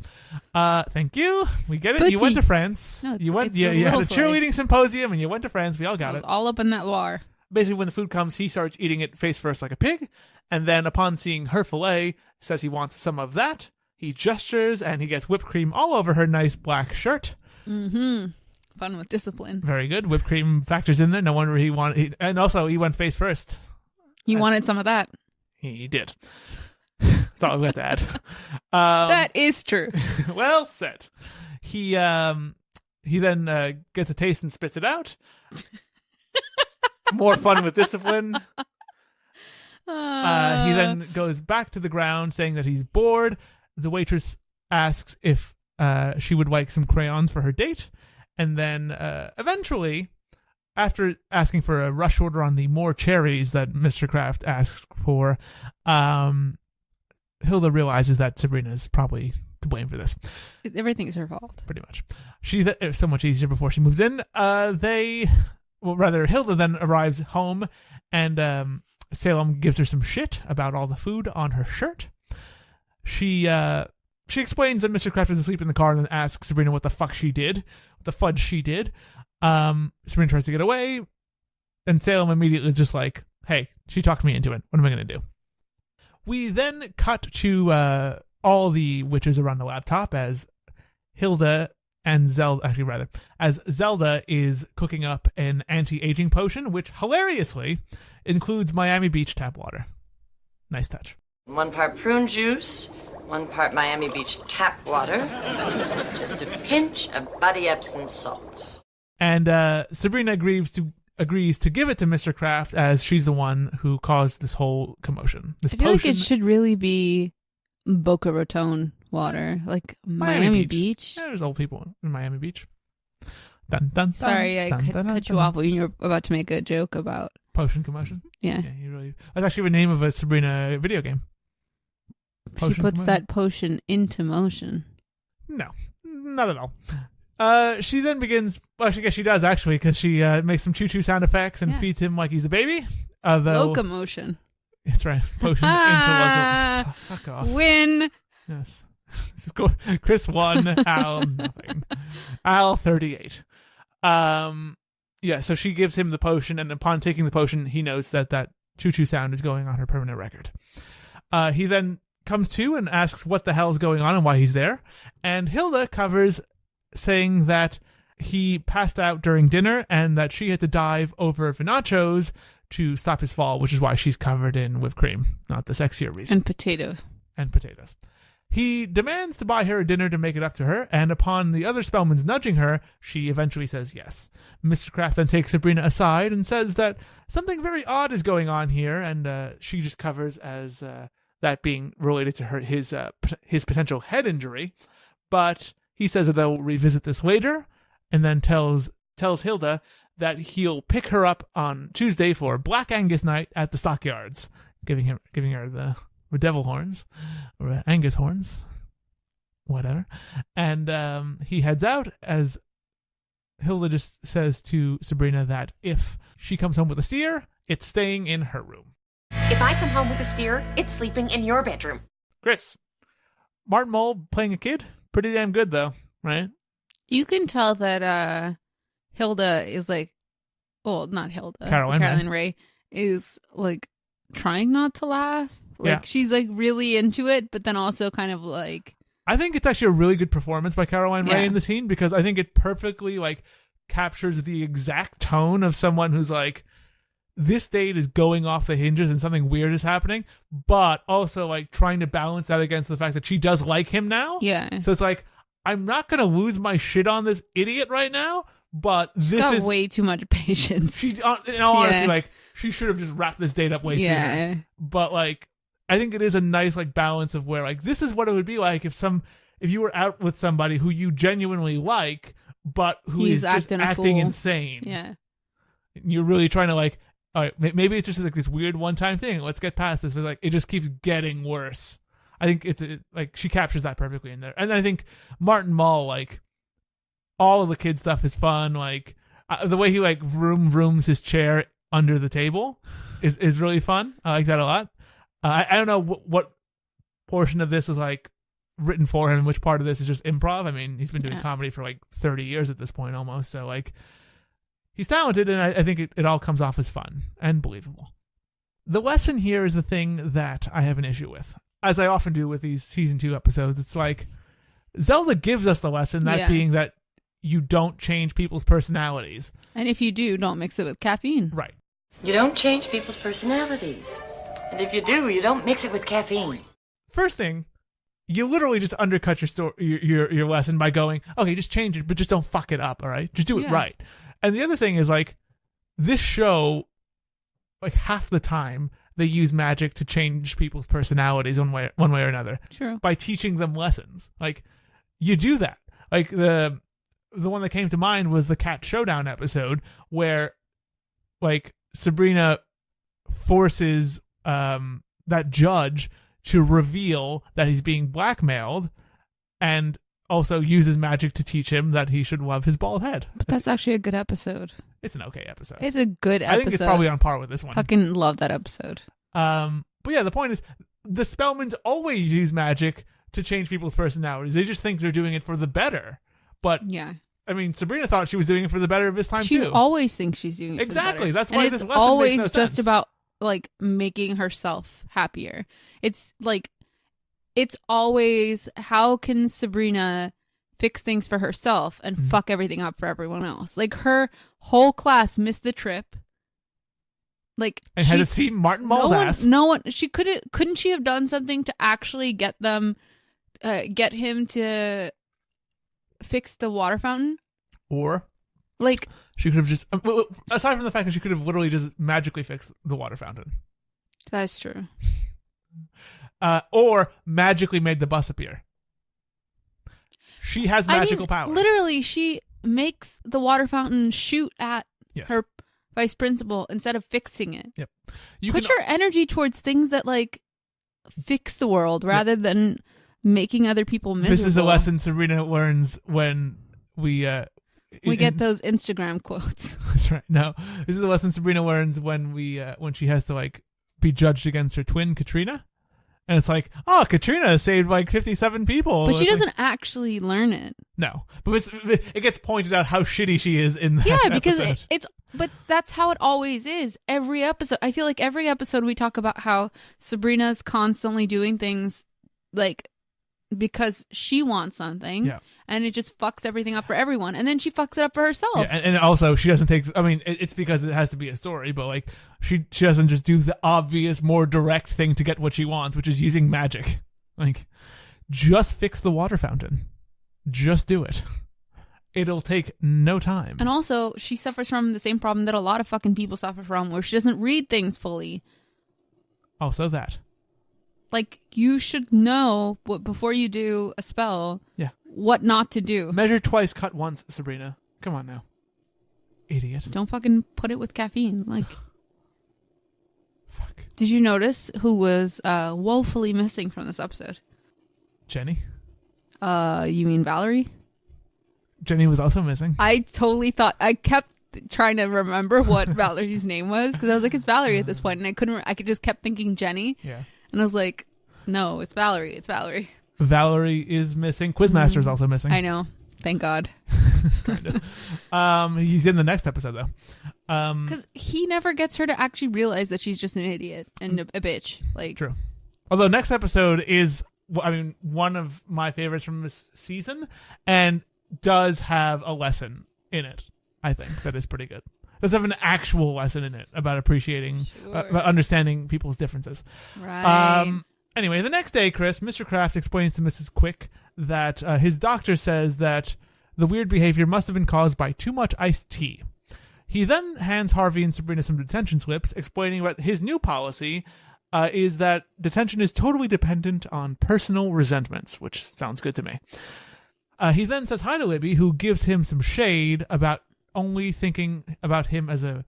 Thank you. We get it. Petit. You went to France. No, you went. it's You had a little filet. cheerleading symposium, and you went to France. We all got It was it. all up in that Loire. Basically, when the food comes, he starts eating it face first like a pig, and then upon seeing her filet, says he wants some of that. He gestures, and he gets whipped cream all over her nice black shirt. Mm-hmm. Fun with discipline. Very good. Whipped cream factors in there. No wonder he wanted... and also, he went face first. He wanted some of that. He did. That's all I've got to add. That is true. Well said. He then gets a taste and spits it out. More fun with discipline. He then goes back to the ground saying that he's bored. The waitress asks if she would like some crayons for her date. And then eventually, after asking for a rush order on the more cherries that Mr. Kraft asks for, Hilda realizes that Sabrina is probably to blame for this. Everything's her fault. Pretty much. It was so much easier before she moved in. Hilda then arrives home, and Salem gives her some shit about all the food on her shirt. She explains that Mr. Kraft is asleep in the car and then asks Sabrina what the fuck she did, what the fudge she did. Sabrina tries to get away, and Salem immediately is just like, hey, she talked me into it. What am I going to do? We then cut to all the witches around the laptop as Hilda and Zelda, as Zelda is cooking up an anti-aging potion, which hilariously includes Miami Beach tap water. Nice touch. 1 part prune juice, 1 part Miami Beach tap water, just a pinch of Buddy Epsom salt. And Sabrina agrees to give it to Mr. Kraft as she's the one who caused this whole commotion. This I feel potion, like it should really be Boca Raton water, like Miami Beach. Yeah, there's old people in Miami Beach. Dun, dun, dun, Sorry, I dun, dun, dun, cut you dun. off when you were about to make a joke about Potion commotion. Yeah. That's actually the name of a Sabrina video game. She puts that potion into motion. No, not at all. She then begins. Well, I guess she does actually, because she makes some choo-choo sound effects and feeds him like he's a baby. Locomotion. That's right. Potion into locomotion. Fuck off. Win. Yes. Chris won. Al nothing. Al 38. Yeah. So she gives him the potion, and upon taking the potion, he notes that choo-choo sound is going on her permanent record. He then comes to and asks what the hell's going on and why he's there. And Hilda covers, saying that he passed out during dinner and that she had to dive over the nachos to stop his fall, which is why she's covered in whipped cream, not the sexier reason. And potatoes. He demands to buy her a dinner to make it up to her, and upon the other Spellmans nudging her, she eventually says yes. Mr. Kraft then takes Sabrina aside and says that something very odd is going on here, and she just covers as that being related to his potential head injury. But he says that they'll revisit this later, and then tells Hilda that he'll pick her up on Tuesday for Black Angus night at the stockyards, giving her the devil horns, or Angus horns, whatever. And he heads out as Hilda just says to Sabrina that if she comes home with a steer, it's staying in her room. If I come home with a steer, it's sleeping in your bedroom. Chris, Martin Mull playing a kid, pretty damn good though, right? You can tell that Hilda is like, well, not Hilda, Caroline Ray is like trying not to laugh. Like she's like really into it, but then also kind of like. I think it's actually a really good performance by Caroline Ray in the scene, because I think it perfectly like captures the exact tone of someone who's like, this date is going off the hinges and something weird is happening, but also like trying to balance that against the fact that she does like him now. Yeah. So it's like, I'm not going to lose my shit on this idiot right now, but this is way too much patience. She, in all honesty, like she should have just wrapped this date up way sooner. But like, I think it is a nice like balance of where like this is what it would be like if you were out with somebody who you genuinely like, but who is just acting insane. Yeah. You're really trying to like, all right, maybe it's just like this weird one-time thing. Let's get past this, but like it just keeps getting worse. I think it's like she captures that perfectly in there, and I think Martin Mull, like all of the kid stuff is fun. Like the way he like rooms his chair under the table is really fun. I like that a lot. I don't know what portion of this is like written for him, which part of this is just improv. I mean, he's been doing comedy for like 30 years at this point almost, so like he's talented, and I think it all comes off as fun and believable. The lesson here is the thing that I have an issue with, as I often do with these season 2 episodes. It's like Zelda gives us the lesson, that being that you don't change people's personalities, and if you do, don't mix it with caffeine. Right. You don't change people's personalities. And if you do, you don't mix it with caffeine. First thing, you literally just undercut your lesson by going, okay, just change it, but just don't fuck it up, all right? Just do it right. And the other thing is, like, this show, like, half the time, they use magic to change people's personalities one way or another. True. By teaching them lessons. Like, you do that. Like, the one that came to mind was the Cat Showdown episode, where, like, Sabrina forces that judge to reveal that he's being blackmailed, and also uses magic to teach him that he should love his bald head. But that's actually a good episode. It's an okay episode. It's a good episode. I think it's probably on par with this one. Fucking love that episode. But yeah, the point is, the Spellmans always use magic to change people's personalities. They just think they're doing it for the better. But yeah, I mean, Sabrina thought she was doing it for the better this time too. She always thinks she's doing it exactly. For the better. That's why and this it's lesson always makes no just sense. about like making herself happier. It's like, it's always, how can Sabrina fix things for herself and fuck everything up for everyone else? Like, her whole class missed the trip. Like, and had to see Martin Mull's ass. No one. She couldn't she have done something to actually get him to fix the water fountain? Or like, she could have just, aside from the fact that she could have literally just magically fixed the water fountain. That's true. Or magically made the bus appear. She has magical powers. Literally, she makes the water fountain shoot at her vice principal instead of fixing it. Yep. Put your energy towards things that like fix the world rather than making other people miserable. This is a lesson Sabrina learns when we get those Instagram quotes. That's right. No, this is the lesson Sabrina learns when she has to like be judged against her twin Katrina, and it's like, oh, Katrina has saved like 57 people, but she doesn't actually learn it. No, but it gets pointed out how shitty she is in that because episode. But that's how it always is. Every episode, I feel like every episode we talk about how Sabrina's constantly doing things like because she wants something, and it just fucks everything up for everyone, and then she fucks it up for herself. Yeah, and also she doesn't take. I mean, it's because it has to be a story, but like she doesn't just do the obvious, more direct thing to get what she wants, which is using magic. Like, just fix the water fountain. Just do it. It'll take no time. And also, she suffers from the same problem that a lot of fucking people suffer from, where she doesn't read things fully. Also that. Like, you should know before you do a spell, what not to do. Measure twice, cut once, Sabrina. Come on now. Idiot. Don't fucking put it with caffeine. Like, fuck. Did you notice who was woefully missing from this episode? Jenny? You mean Valerie? Jenny was also missing. I totally thought, I kept trying to remember what Valerie's name was, because I was like, it's Valerie at this point, and I just kept thinking Jenny. Yeah. And I was like, no, it's Valerie. It's Valerie. Valerie is missing. Quizmaster is also missing. I know. Thank God. Kind of. He's in the next episode, though. Because he never gets her to actually realize that she's just an idiot and a bitch. Like, true. Although next episode is, I mean, one of my favorites from this season, and does have a lesson in it, I think, that is pretty good. Does have an actual lesson in it about appreciating, about understanding people's differences. Right. Anyway, the next day, Chris, Mr. Kraft explains to Mrs. Quick that his doctor says that the weird behavior must have been caused by too much iced tea. He then hands Harvey and Sabrina some detention slips, explaining what his new policy is that detention is totally dependent on personal resentments, which sounds good to me. He then says hi to Libby, who gives him some shade about only thinking about him as an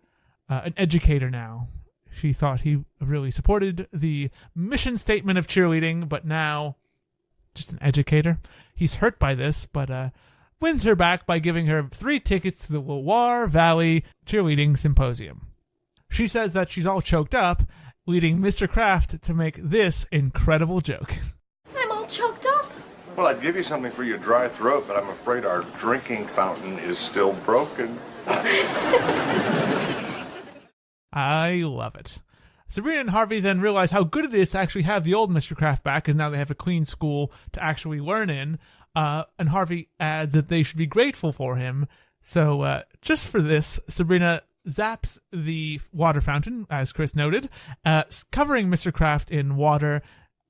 educator now. She thought he really supported the mission statement of cheerleading, but now just an educator. He's hurt by this, but wins her back by giving her 3 tickets to the Loire Valley Cheerleading Symposium. She says that she's all choked up, leading Mr. Kraft to make this incredible joke. I'm all choked up. Well, I'd give you something for your dry throat, but I'm afraid our drinking fountain is still broken. I love it. Sabrina and Harvey then realize how good it is to actually have the old Mr. Kraft back, because now they have a clean school to actually learn in. And Harvey adds that they should be grateful for him. So just for this, Sabrina zaps the water fountain, as Chris noted, covering Mr. Kraft in water.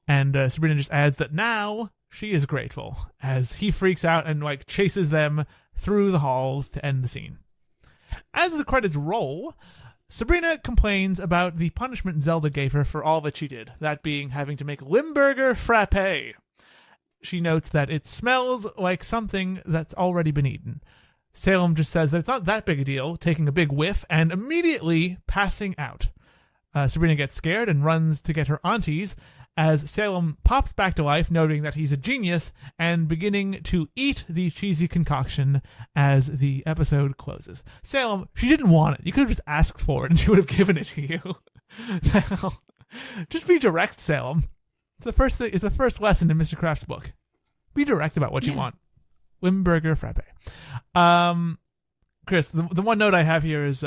And Sabrina just adds that now she is grateful, as he freaks out and chases them through the halls to end the scene. As the credits roll, Sabrina complains about the punishment Zelda gave her for all that she did, that being having to make Limburger frappe. She notes that it smells like something that's already been eaten. Salem just says that it's not that big a deal, taking a big whiff and immediately passing out. Sabrina gets scared and runs to get her aunties, as Salem pops back to life, noting that he's a genius, and beginning to eat the cheesy concoction as the episode closes. Salem, she didn't want it. You could have just asked for it and she would have given it to you. Now, just be direct, Salem. It's the first lesson in Mr. Kraft's book. Be direct about what you want. Limburger frappe. Chris, the one note I have here is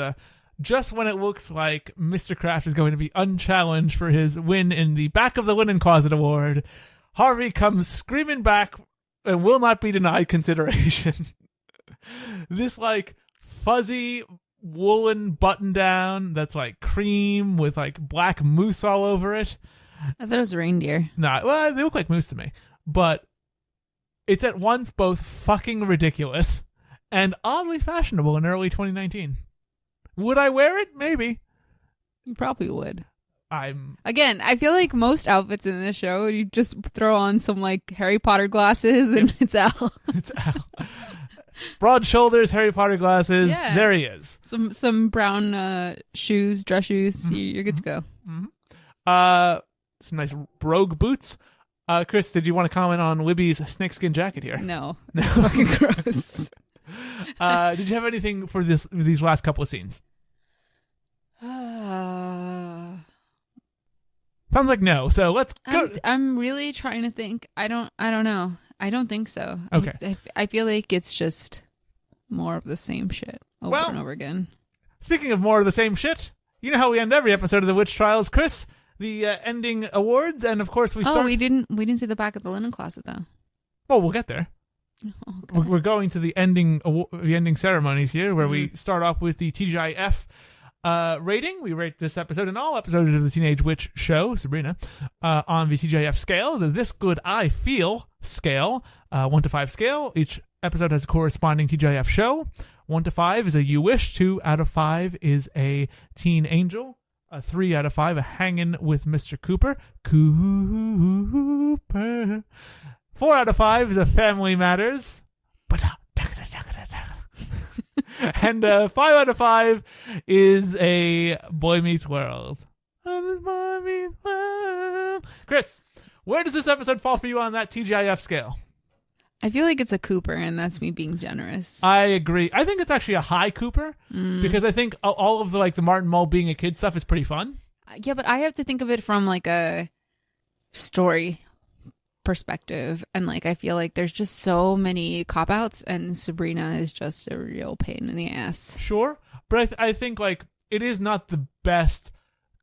just when it looks like Mr. Kraft is going to be unchallenged for his win in the Back of the Linen Closet Award, Harvey comes screaming back and will not be denied consideration. This fuzzy woolen button down that's cream with black mousse all over it. I thought it was reindeer. Nah, well, they look like mousse to me. But it's at once both fucking ridiculous and oddly fashionable in early 2019. Would I wear it? Maybe. You probably would. Again, I feel like most outfits in this show, you just throw on some Harry Potter glasses and it's Al. It's Al. Broad shoulders, Harry Potter glasses. Yeah. There he is. Some brown shoes, dress shoes. Mm-hmm. You're good to go. Mm-hmm. Some nice brogue boots. Chris, did you want to comment on Libby's snakeskin jacket here? No. That's fucking gross. Did you have anything for these last couple of scenes? Sounds like no. So let's go. I'm really trying to think. I don't know. I don't think so. Okay. I feel like it's just more of the same shit over and over again. Speaking of more of the same shit, you know how we end every episode of The Witch Trials, Chris? The ending awards, and of course we start. We didn't see the Back of the Linen Closet though. Well, we'll get there. Okay. We're going to the ending ceremonies here, where we start off with the TGIF rating. We rate this episode and all episodes of the Teenage Witch Show, Sabrina, on the TGIF scale. The This Good I Feel scale, 1 to 5 scale. Each episode has a corresponding TGIF show. 1 to 5 is a You Wish. 2 out of 5 is a Teen Angel. 3 out of 5, a Hangin' with Mr. Cooper. 4 out of 5 is a Family Matters. And 5 out of 5 is a Boy Meets World. Boy Meets World. Chris, where does this episode fall for you on that TGIF scale? I feel like it's a Cooper, and that's me being generous. I agree. I think it's actually a high Cooper because I think all of the Martin Mull being a kid stuff is pretty fun. Yeah, but I have to think of it from like a story perspective, and like I feel like there's just so many cop-outs, and Sabrina is just a real pain in the ass. Sure, but I think like it is not the best,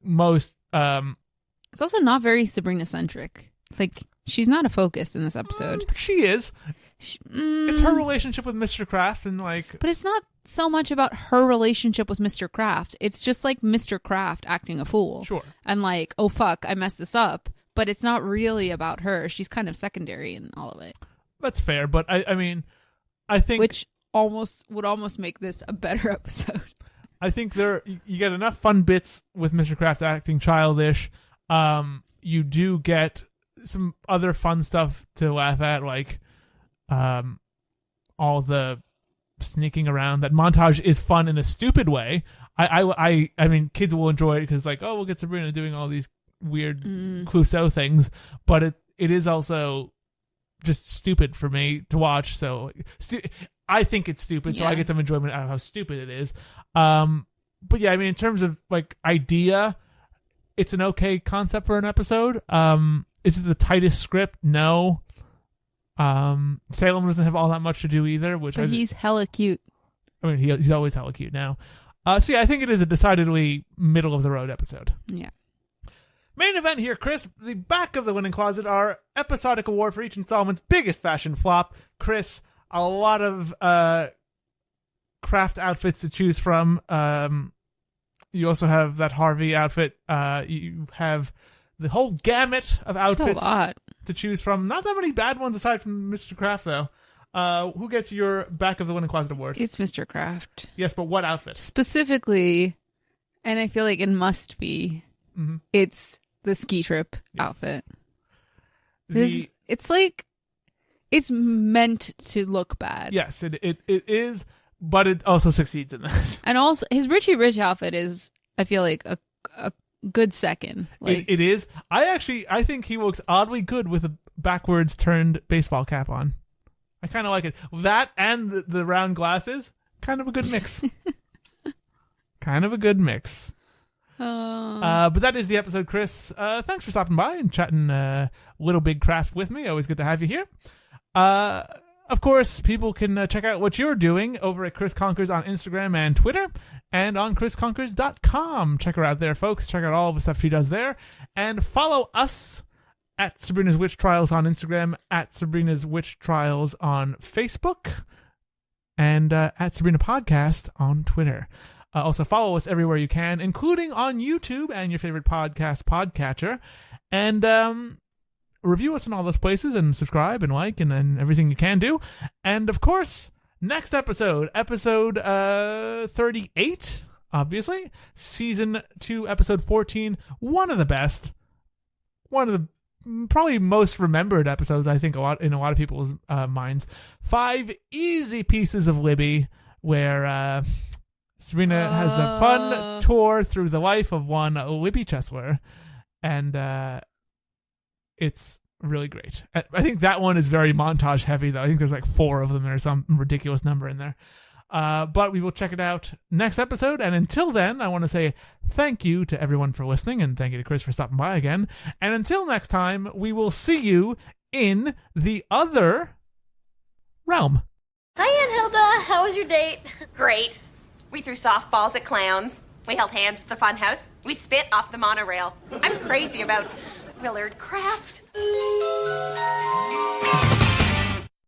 most. It's also not very Sabrina-centric. Like, she's not a focus in this episode. She is. It's her relationship with Mr. Kraft and like... But it's not so much about her relationship with Mr. Kraft. It's just like Mr. Kraft acting a fool. Sure. And like, oh fuck, I messed this up. But it's not really about her. She's kind of secondary in all of it. That's fair, but I mean, I think... Which would almost make this a better episode. I think you get enough fun bits with Mr. Kraft acting childish. You do get some other fun stuff to laugh at, like all the sneaking around. That montage is fun in a stupid way. I mean, kids will enjoy it because like, oh, we'll get Sabrina doing all these weird Clouseau things, but it is also just stupid for me to watch. So I think it's stupid, so I get some enjoyment out of how stupid it is. But yeah, I mean, in terms of like idea, it's an okay concept for an episode. Is it the tightest script? No. Salem doesn't have all that much to do either, but he's hella cute. I mean, he's always hella cute now. So yeah, I think it is a decidedly middle of the road episode. Yeah. Main event here, Chris. The back of the winning closet, our episodic award for each installment's biggest fashion flop. Chris, a lot of Kraft outfits to choose from. You also have that Harvey outfit. You have the whole gamut of outfits to choose from. Not that many bad ones aside from Mr. Kraft, though. Who gets your back of the winning closet award? It's Mr. Kraft. Yes, but what outfit? Specifically, and I feel like it must be, it's the ski trip outfit. It's like, it's meant to look bad. Yes, it is, but it also succeeds in that. And also, his Richie Rich outfit is, I feel like, a good second. Like, it is. I think he looks oddly good with a backwards turned baseball cap on. I kind of like it. That and the round glasses, kind of a good mix. Kind of a good mix. But that is the episode, Chris. Thanks for stopping by and chatting Little Big Kraft with me. Always good to have you here. Of course, people can check out what you're doing over at Chris Conkers on Instagram and Twitter and on chrisconkers.com. Check her out there, folks. Check out all of the stuff she does there. And follow us at Sabrina's Witch Trials on Instagram, at Sabrina's Witch Trials on Facebook, and at Sabrina Podcast on Twitter. Also, follow us everywhere you can, including on YouTube and your favorite podcatcher. And review us in all those places and subscribe and like and everything you can do. And, of course, next episode 38, obviously. Season 2, episode 14. One of the best. One of the probably most remembered episodes, I think, in a lot of people's minds. 5 easy pieces of Libby where... Sabrina has a fun tour through the life of one Libby Chesler, and it's really great. I think that one is very montage heavy, though. I think there's like 4 of them or some ridiculous number in there. But we will check it out next episode, and until then, I want to say thank you to everyone for listening, and thank you to Chris for stopping by again. And until next time, we will see you in the other realm. Hi, Aunt Hilda. How was your date? Great. We threw softballs at clowns. We held hands at the fun house. We spit off the monorail. I'm crazy about Willard Kraft.